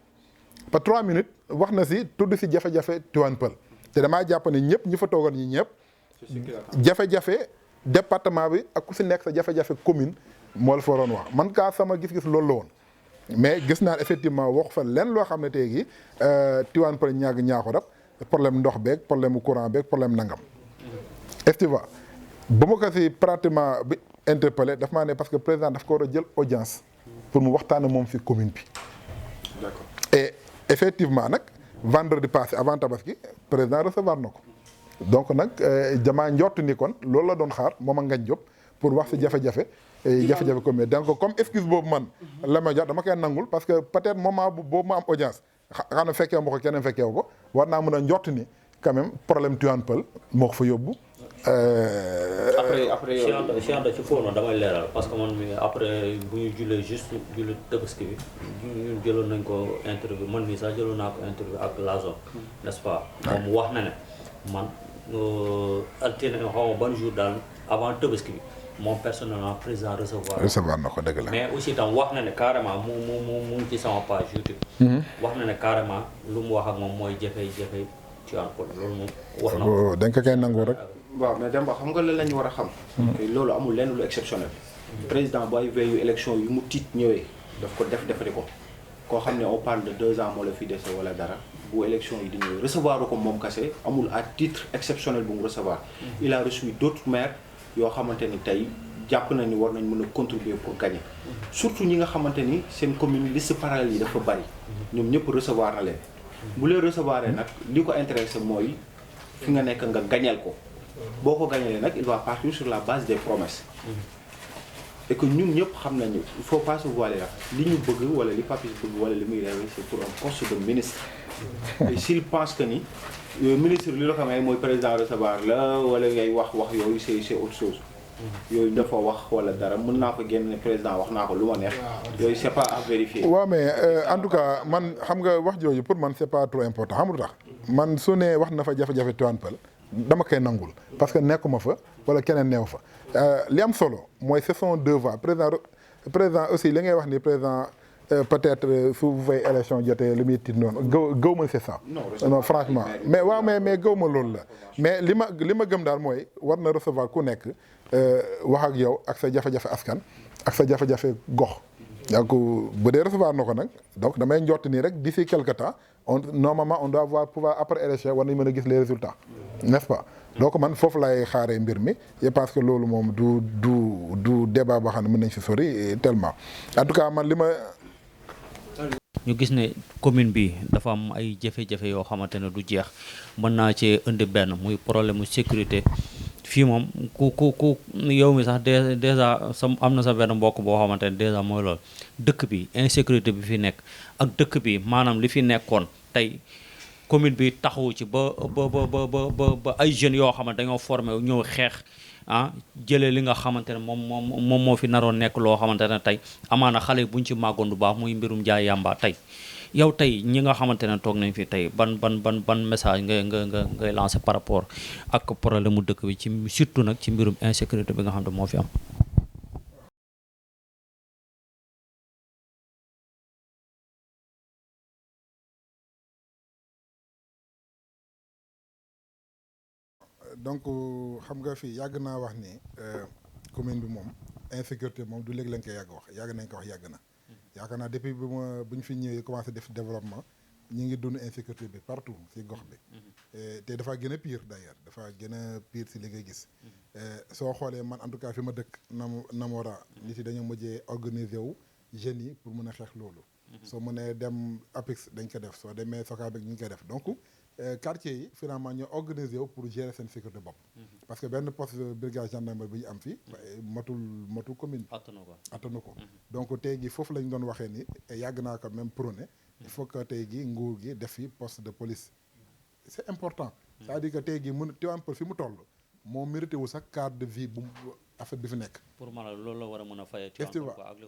ba 3 minutes wax na si tudd si jafe-jafe Tivaouane Peulh te damaa jàpp ni ñëpp ñi fa toogoon ñi ñëpp jafe-jafe département bi ak ku si nekk sa jafe-jafe commune moo la fa waroon wax man kaa sama gis-gis loolu la woon mais gis naa effectivement wax fa lenn loo xam ne tey gi Tivaouane Peulh ñaaxu rab problème ndox beeg problème courant beeg problème nangam est-ce que ba ma ko si pratiquement bi interpellé daf maa ne parce que président daf ko war a jël audience pour mu waxtaan moom si commune bi. D'accord. Et effectivement nag vendredi passé avant tabaski président recevoir na ko donc nag jamaa njort ni kon loolu la doon xaar moom a Ngagne Diop pour wax si jafe-jafe commune donc comme excuse boobu man la ma jox dama koy nangul parce que peut-être moment boobu ma am audience xam na fekkee ma ko keneen fekkee ko war naa mën a njort ni quand même problème Tivaouane Peulh moo ko fa yóbbu. après Cheikh Anta ci foofu noonu damay leeral parce que man mi après bu ñu jullee juste julli Tabaski bi ñun jëloon nañ ko interview man mii sax jëloon naa ko interview ak la zone n'est-ce pas moom wax na ne man altine xaw ma ban jour daal avant Tabaski bi moom personnellement président recevoir na ko dëgg la mais aussi tam wax na ne carrément mu ngi ci sama page YouTube wax na ne carrément lu mu wax ak moom mooy jafe-jafe Tivaouane Peulh loolu moom wax na ko dañ ko koy nangu rek. waaw mais Demba xam nga lan la ñu war a xam. loolu amul lenn lu exceptionnel. président bu ay veillu élection yu mu tiit ñëwee daf ko defari ko. koo xam ne on parle de 2 ans moo la fi dese wala dara bu élection yi di ñëw recevoir ko moom kese amul à titre exceptionnel bu mu recevoir. il a reçu d'autres maires yoo xamante ni tey jàpp na ni war nañ mën a contribuer pour gagner surtout ñi nga xamante ni seen commune liste parallèle yi dafa bari ñoom ñëpp recevoir na leen. bu leen recevoir nag li ko intéressé mooy fi nga nekk nga gagneel ko boo ko gagnelee nag il va partir sur la base des promesses. et que ñun ñëpp xam nañu il faut pas se voiler la li ñu bëgg wala li Papis bëgg wala li muy rêvé c'est pour un poste de ministre. et s'il pense que ni ministre li la ko may mooy président recevoir la wala ngay wax yooyu c'est autre chose. yooyu dafa wax wala dara mën naa ko génn ne président wax naa ko lu ma neex. yooyu c'est pas à vérifier. waaw mais en tout cas man xam nga wax jooju pour man c'est pas trop important xam nga tax man su ne wax na fa jafe-jafe Tivaouane Peulh dama koy nangul parce que nekkuma fa wala keneen neew fa li am solo mooy ce sont deux voies président aussi li ngay wax ni président peut-être su fay élection jotee li muy tiit noonu gëw ma c'est ça. non franchement mais waaw mais gëw ma loolu la mais li ma gëm daal mooy war na recevoir ku nekk wax ak yow ak sa jafe-jafe askan ak sa jafe-jafe gox. donc bu dee recevoir na ko nag donc damay njort nii rek d'ici quelque temps normalement on doit pouvoir après élection war nañ mën a gis les résultats n'est-ce pas donc man foofu lay xaaree mbir mi je pense que loolu moom du débat boo xam ne mën nañ si sori tellement en tout cas man li ma. ñu gis ne commune bi dafa am ay jafe-jafe yoo xamante ne du jeex mën naa cee indi benn muy problème mu sécurité fii moom ku yow mi sax déjà am na sa benn mbokk boo xamante ne déjà mooy loolu dëkk bi insécurité bi fi nekk ak dëkk bi maanaam li fi nekkoon tey commune bi taxawu ci ba ay jeunes yoo xamante dañoo formé ñëw xeex jëlee li nga xamante ne moom moo fi naroon nekk loo xamante ne tey amaana xale buñ ci màggoon du baax muy mbirum jaay yàmba tey yow tey ñi nga xamante ne toog nañ fi tey ban message ngay lancé par rapport ak problème mu dëkk bi ci surtout nag ci mbirum insécurité bi nga xam ne moo fi am. donc xam nga fii yàgg naa wax ni commune bi moom insécurité moom du léegi lañ koy yàgg wax yàgg nañ ko wax yàgg na yaakaar naa depuis bu ñu fi ñëwee commencé def développement ñi ngi dund insécurité bi partout si gox bi te dafa gën a pire d'ailleurs dafa gën a pire si li ngay gis soo xoolee man en tout cas fi ma dëkk Namora nit yi dañoo mujjee organiser wu jeunes yi pour mën a xeex loolu soo mënee dem APIX dañ ko def soo demee Sokabek ñu ngi koy def donc quartier yi finalement ñoo organisé wu pour gérer seen sécurité bopp parce que benn poste de brigade gendarmerie bu ñu am fii matul commune attanu ko donc tey gi foofu lañ doon waxee ni yàgg naa ko même prôné il faut que tey gi nguur gi def fi poste de police c'est important c'est-à-dire que tey gi mun Tivaouane Peulh fi mu toll moo mérité wu sax cadre de vie bu affaire bi fi nekk pour man loolu la war a mën a fayee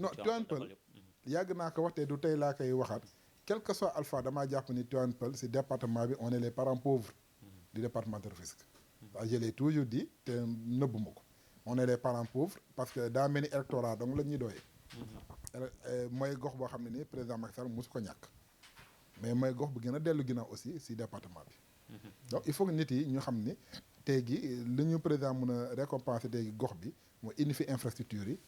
non Tivaouane Peulh yàgg naa ko wax te du tey laa koy waxaat quel que soit alpha damaa jàpp ni Tivaouane Peulh si département bi on est les parents pauvres du département de Rufisque je l'ai toujours dit te nëbbuma ko on est les parents pauvres parce que daa mel ni électorat donc la ñuy doyee mooy gox boo xam ne ni président Macky Sall mosu ko ñàkk mais mooy gox bu gën a dellu ginnaaw aussi si département bi donc il faut que nit yi ñu xam ni tey gi li ñu président mën a récompenser tey gi gox bi mooy indi fi infrastructure yi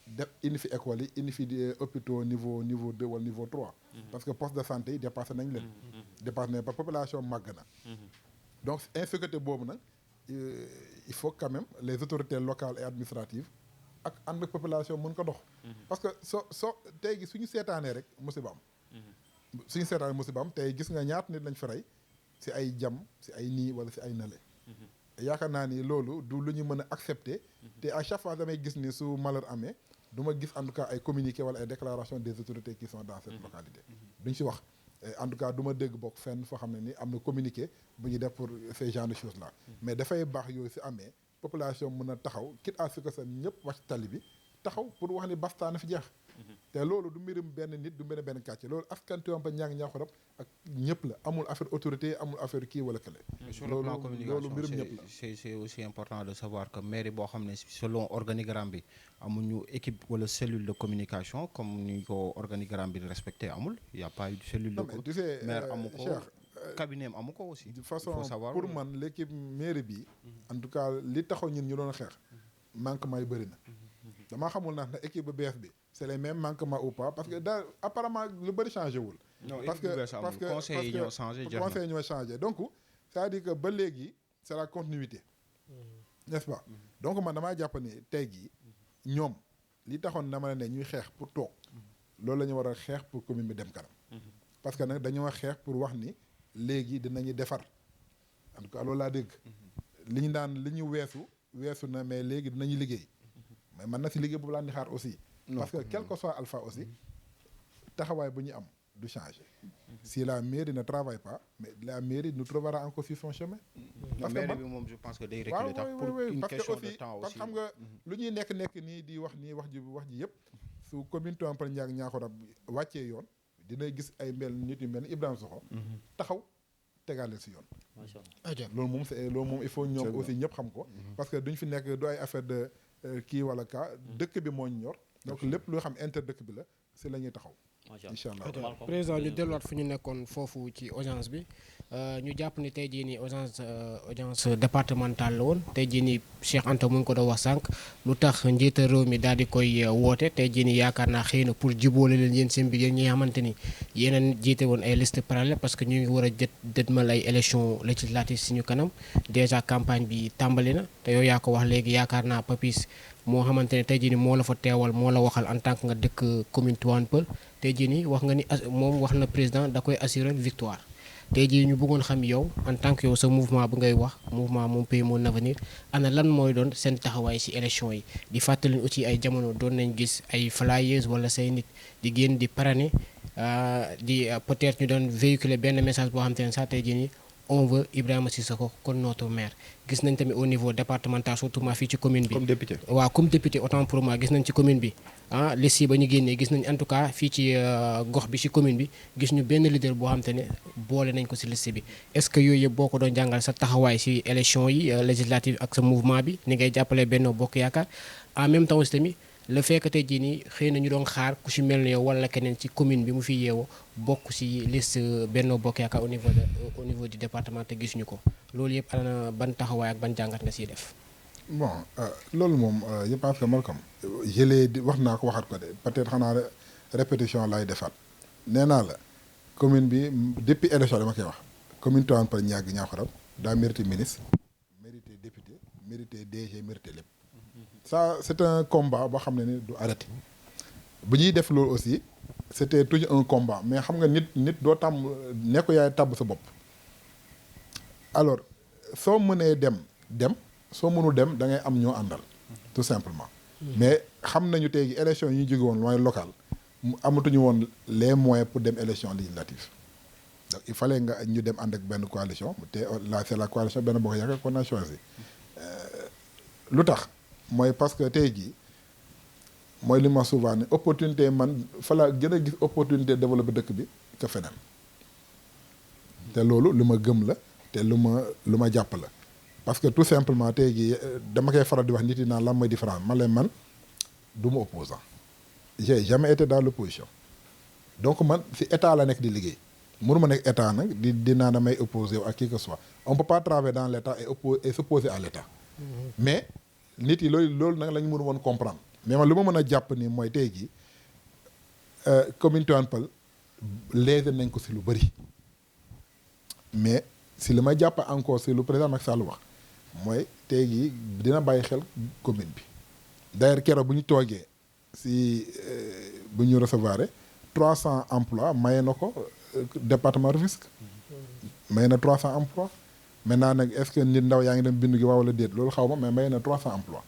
def indi fi école yi indi fi hôpitaux niveau 2 wala niveau 3 parce que poste de santé yi dépassé nañ leen dépassé nañ par population màgg na donc insécurité boobu nag il faut quand même les autorités locales et administratives ak ànd ak population mën ko dox parce que soo tey gi suñu seetaanee rek musiba am suñu seetaanee musiba am tey gis nga ñaata nit lañ fi rey si ay jam si ay nii wala si ay nale yaakaar naa ni loolu du lu ñu mën a accepter te à chaque fois damay gis ni su malheur amee du ma gis en tout cas ay communiqué wala ay déclaration des autorités qui sont dans cette localité duñ si wax en tout cas du ma dégg bokk fenn foo xam ne ni am na communiqué bu ñu def pour ces genre de choses là mais dafay baax yooyu si amee population mën a taxaw quitte à ce que sa ñëpp wàcc tali bi taxaw pour wax ni basta na fi jeex te loolu du mbirum benn nit du mbirum benn kàcce loolu askan Tivaouane Peulh ñaa ngi ñaaxurab ak ñëpp la amul affaire autorité amul affaire kii wala kële loolu mbirum ñëpp la c'est aussi important de savoir que mairie boo xam ne selon organigramme bi amuñu équipe wala cellule de communication comme ni ko organigramme bi respecté amul y a pas eu de cellule de maire amu ko cabinet amu ko aussi de façon pour man l'équipe mairie bi en tout cas li taxaw ñun ñu doon xeex manquement yu bëri na damaa xamul naa ne équipe bu bees bi c'est les mêmes manquements ou pas parce que daal apparemment lu bëri changé wul. non parce que conseil yi ñoo changé jar na conseil yi ñoo changé donc c'est-à-dire que ba léegi c'est la continuité. n'est-ce pas. donc man damaa jàpp ni tey jii ñoom li taxoon dama ne ñuy xeex pour toog loolu la ñu war a xeex pour commune bi dem kanam. parce que nag dañoo xeex pour wax ni léegi dinañu defar en tout cas loolu laa dégg. li ñu daan li ñu weesu na mais léegi dinañu liggéey. mais man na si liggéey boobu laa ni xaar aussi. parce que quel que soit alpha aussi taxawaay bu ñu am du changer. si la mairie ne travaille pas mais la mairie nous trouvera encore sur son chemin. parce que mairie bi moom je pense que day reculer tax pour une question de temps aussi. xam nga lu ñuy nekk nii di wax wax ji yëpp su commune Tivaouane Peulh Niakoulrab wàccee yoon dina gis ay nit yu mel ni Ibrahima Sokho taxaw tegaale si yoon. macha allah loolu moom il faut ñoom aussi ñëpp xam ko. parce que duñ fi nekk du ay affaire de kii wala kaa dëkk bi moo ñu ñor. donc lépp loo xam inter dëkk bi la si la ñuy taxaw. incha allah président ñu delluwaat fu ñu nekkoon foofu ci audience bi ñu jàpp ni tey jii nii audience départementale la woon tey jii nii Cheikh Anta mu ngi ko doon wax sànq lu tax njiital réew mi daal di koy woote tey jii nii yaakaar naa xëy na pour jubóole leen yéen seen biir yéen ñi nga xamante ni yéen jiite woon ay liste parallèle parce que ñu ngi war a dëdmal ay élection législative suñu kanam déjà campagne bi tàmbali na te yow yaa ko wax léegi yaakaar naa Papis moo xamante ne tey jii nii moo la fa teewal moo la waxal en tant que nga dëkk commune Tivaouane Peulh tey jii nii wax nga ni moom wax na président da koy assurer victoire tey jii ñu bëggoon xam yow en tant que yow sa mouvement bu ngay wax mouvement Mon Pays Mon Avenir ana lan mooy doon seen taxawaay ci élection yi di fàttali aussi ay jamono doon nañ gis ay flyers wala say nit di génn di parrainer di peut-être ñu doon véhiculer benn message boo xam te ne sax tey jii nii on veut Ibrahima Sissoko kon notre maire gis nañ tamit au niveau départemental surtout fii ci commune bi. comme député waaw comme député autant pour moi gis nañ ci commune bi liste yi ba ñu génnee gis nañ en tout cas fii ci gox bi ci commune bi gis ñu benn leader boo xam te ne boole nañ ko ci liste bi. est-ce que yooyu yëpp boo ko doon jàngal sa taxawaay ci élection yi législative ak sa mouvement bi ni ngay jàppalee Benno Bokk Yaakaar en même temps aussi tamit. le fait que tey jii nii xëy na ñu doon xaar ku ci mel ne yow wala keneen ci commune bi mu fi yeewoo bokk ci liste Benno Bokk Yaakaar au niveau du département te gisuñu ko loolu yëpp ana ban taxawaay ak ban jàngat nga ciy def. bon loolu moom je pense que Malcolm wax naa ko waxaat ko de peut-être xanaa répétition laay defaat nee naa la commune bi depuis élection dama koy wax commune Tivaouane Peulh Niakoulrab daa mérité ministre mérité député mérité DG mérité lépp. ça c'est un combat boo xam ne ni du arrêté bu ñuy def loolu aussi c'était toujours un combat mais xam nga nit doo tàmm ne ko yaay tàbb sa bopp alors soo mënee dem soo mënul dem da ngay am ñoo àndal tout simplement mais xam nañu tey gi élection yi ñu jóge woon mooy local amatuñu woon les moyens pour dem élection législative donc il fallait nga ñu dem ànd ak benn coalition te là c'est la coalition Benno Bokk Yaakaar qu'on a choisi lu tax mooy parce que tey jii mooy li ma souvent ne opportunité man fa la gën a gis opportunité développer dëkk bi que feneen te loolu lu ma gëm la te lu ma jàpp la parce que tout simplement tey jii dama koy faral di wax nit yi naan lan mooy différence man du ma opposant j'ai jamais été dans l'opposition donc man si état la nekk di liggéey mënuma nekk état nag di naan damay opposé ak qui que soit on peut pas travailler dans l'état et s'opposer à l'état mais nit yi loolu nag la ñu mënu woon comprendre mais man lu ma mën a jàpp ni mooy tey jii commune Tivaouane Peulh léegi nañ ko si lu bëri mais si li ma jàpp encore si lu président Macky Sall wax mooy tey jii dina bàyyi xel commune bi d'ailleurs keroog bu ñu toogee si bu ñu recevoir 300 emplois maye na ko département Rufisque maye na 300 emplois maintenant nag est-ce que nit ndaw yaa ngi dem bindu gi waaw wala déet loolu xaw ma mais may na 300 emplois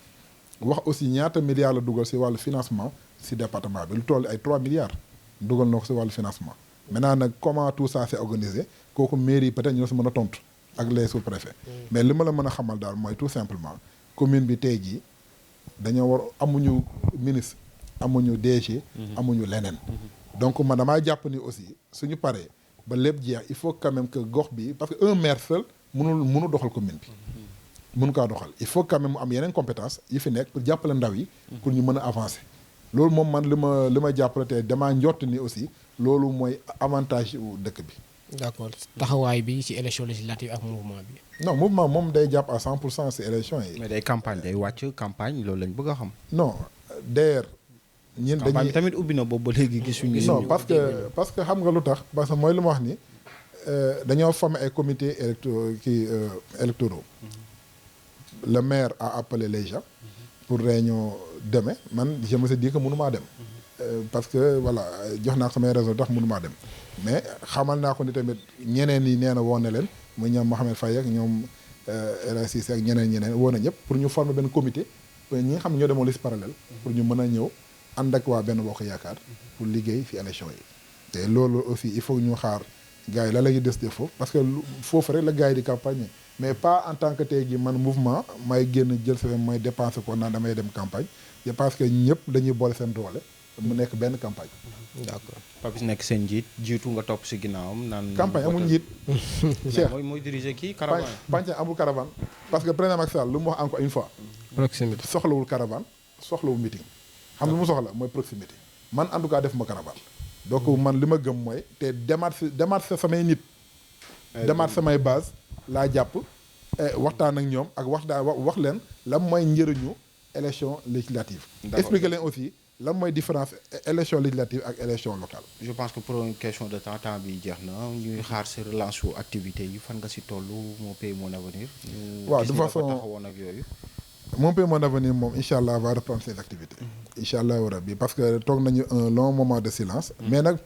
wax aussi ñaata milliards la dugal si wàllu financement si département bi lu toll ay 3 milliards dugal na ko si wàllu financement maintenant nag comment tout ça s'est organisé kooku mairie peut-être ñoo si mën a tontu ak les sous-préfets mais li ma la mën a xamal daal mooy tout simplement commune bi tey jii dañoo war amuñu ministre amuñu DG amuñu leneen donc man damaa jàpp ni aussi suñu paree ba lépp jeex il faut quand même que gox bi parce que un maire seul mënu doxal commune bi mënu kaa doxal il faut quand même mu am yeneen compétence yi fi nekk pour jàppale ndaw yi pour ñu mën a avancer loolu moom man li ma jàppale te damaa njort ni aussi loolu mooy avantage wu dëkk bi d'accord taxawaay bi ci élection législative ak mouvement bi non mouvement moom day jàpp à 100% ci élection yi mais day campagne day wàcc campagne loolu lañ bëgg a xam non d'ailleurs ñun campagne dañuy bi tamit ubbi na boobu ba léegi gisuñu. non parce que xam nga lu tax parce que mooy lu ma wax ni dañoo former ay comités électoraux. Le maire a appelé les gens pour réunion demain man je me suis dit que mënumaa dem. Parce que voilà jox naa ko samay raison tax mënumaa dem mais xamal naa ko ni tamit ñeneen ñi nee na woo na leen muy ñoom Mohamed Faye ak ñoom El Cissé ak ñeneen woo na ñëpp pour ñu former benn comité ñi nga xam ne ñoo demoon liste parallèle pour ñu mën a ñëw ànd ak waa Benno Bokk Yaakaar pour liggéey fi élection yi te loolu aussi il faut ñu xaar gars yi la la ñuy des foofu parce que foofu rek la gars yi di campagne mais pas en tant que tey gi man mouvement may génn jël sa may dépenser ko naan damay dem campagne je pense que ñëpp dañuy boole seen doole mu nekk benn campagne. d'accord Papis nekk seen njiit jiitu nga topp si ginnaawam naan. campagne amul njiit. Cheikh mooy diriger kii caravane. Pagne amul caravane parce que président Macky Sall lu mu wax encore une fois. proximité soxlawul caravane soxlawul meeting. xam lu mu soxla mooy proximité. man en tout cas def ma caravane. donc man li ma gëm mooy te demaat sa samay nit. demaat samay base laa jàpp waxtaan ak ñoom ak wax leen lan mooy njëriñu élection législative. expliquer leen aussi. lan mooy différence élection législative ak élection locale. je pense que pour une question de temps bi jeex na ñuy xaar si relance su activité yi fan nga si toll Mon Pays Mon Avenir. waaw de façon taxawoon ak yooyu. Mon Pays Mon Avenir moom incha allah va reprendre ses activités. incha allah rabbi parce que toog nañu un long moment de silence. mais nag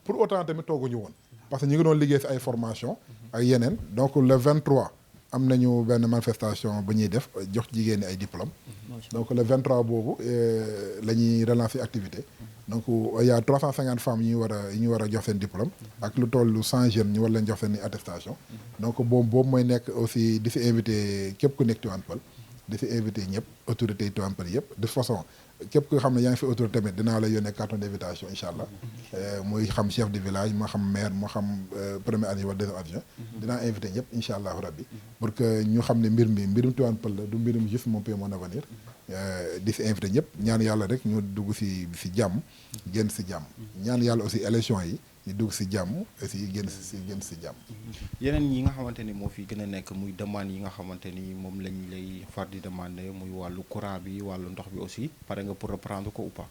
pour autant tamit tooguñu woon. parce que ñu ngi doon liggéey si ay formation ak yeneen donc le 23. am nañu benn manifestation bu ñuy def jox jigéen ñi ay diplôme donc le 23 boobu la ñuy relancer activité donc il y a 350 femmes yi ñu war a jox seen diplôme ak lu toll 100 jeunes ñu war leen jox seen attestation donc boobu mooy nekk aussi di si invité képp ku nekk Tivaouane Peulh di si invité ñëpp autorités yi Tivaouane Peulh yëpp de façon képp ku xam ne yaa ngi fi autorité tamit dinaa la yónnee carton d'invitation incha allah muy xam chef de village moo xam maire moo xam premier adjoint wala deuxième adjoint dinaa invité ñëpp incha allahu rabbi pour que ñu xam ne mbirum Tivaouane Peulh la du mbirum juste Mon Pays Mon Avenir di si invité ñëpp ñaan yàlla rek ñu dugg si jàmm génn si jàmm ñaan yàlla aussi élection yi ñu dugg si jàmm aussi génn si jàmm yeneen yi nga xamante ni moo fi gën a nekk muy demande yi nga xamante ni moom lañ lay far di demander muy wàllu courant bi wàllu ndox bi aussi pare nga pour reprendre ko ou pas.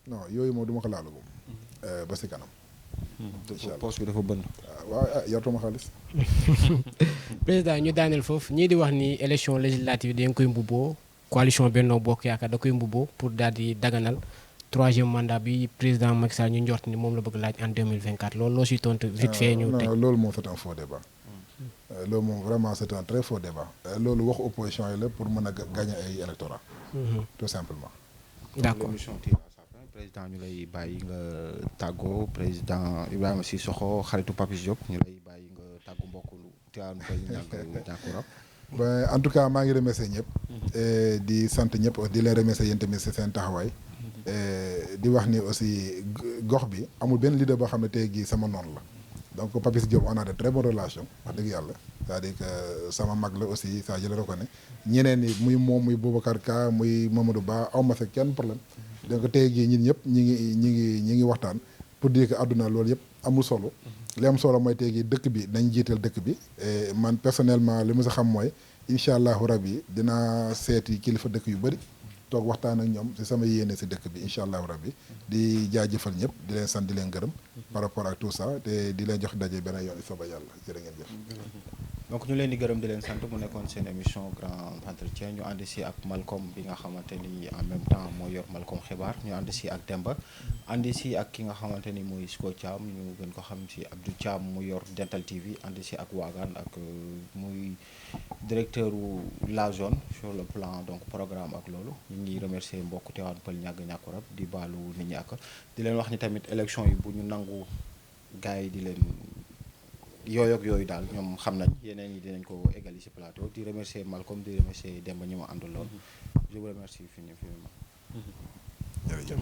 non yooyu moom du ma ko laalagum. ba si kanam. incha allah poche bi dafa bënn. waaw yortuma xaalis. président ñu daaneel foofu ñii di wax ni élection législative dañ koy mbubboo coalition Benno Bokk Yaakaar da koy mbubboo pour daal di daganal troisième mandat bi président Macky Sall ñu njort ni moom la bëgg laaj en 2024 loolu loo si tontu vite fait ñu teg. non loolu moom c'est un faux débat. loolu moom vraiment c'est un très faux débat. loolu waxu opposition yi la pour mën a gagner ay électorat. tout simplement. d'accord l'émission tire à sa fin président ñu lay bàyyi nga tàggoo président Ibrahima Sissoko xaritu Papis Diop ñu lay bàyyi nga tàggu mbokku Tivaouane Peulh ñàkk ben en tout cas maa ngi remercier ñëpp. di sant ñëpp di leen remercier yéen tamit si seen taxawaay. di wax ni aussi gox bi amul benn leader boo xam ne tey jii sama noonu la donc Papis Diop on a de très bonnes relations wax dëgg yàlla c'est-à-dire que sama mag la aussi ça je le reconnais ñeneen ñi muy moom muy Boubacar Ka muy Mamadou Ba aw ma fekk kenn problème donc tey jii ñun ñëpp ñi ngi waxtaan pour dire que àdduna loolu yëpp amul solo li am solo mooy tey jii dëkk bi nañ jiital dëkk bi man personnellement li ma sa xam mooy incha allahu rabbi dinaa seeti kilifa dëkk yu bëri toog waxtaan ak ñoom ci sama yéene ci dëkk bi incha allahu rabbi di jaajëfal ñëpp di leen sant di leen gërëm par rapport ak tout ça te di leen jox daje beneen yoon soba yàlla jërë ngeen jëf. donc ñu leen di gërëm di leen sant mu nekkoon seen émission grand entretien ñu ànd si ak Malcolm bi nga xamante ni en même temps moo yor Malcolm xibaar ñu ànd si ak Demba ànd si ak ki nga xamante ni mooy Siko Thiam ñu gën ko xam si Abdou Thiam mu yor Dental TV ànd si ak Waagaan ak muy directeur wu la zone sur le plan donc programme ak loolu ñu ngi remercier mbokk Tivaouane Peulh ñàkk rab di baalu nit ñi ak di leen wax ni tamit élection yi bu ñu nangu gars yi di leen yooyu ak yooyu daal ñoom xam nañ yeneen yi dinañ ko égali ci plateau di remercier Malcolm di remercier Demba ñi ma àndaloon je vous remercie fi ñu fi jërëjëf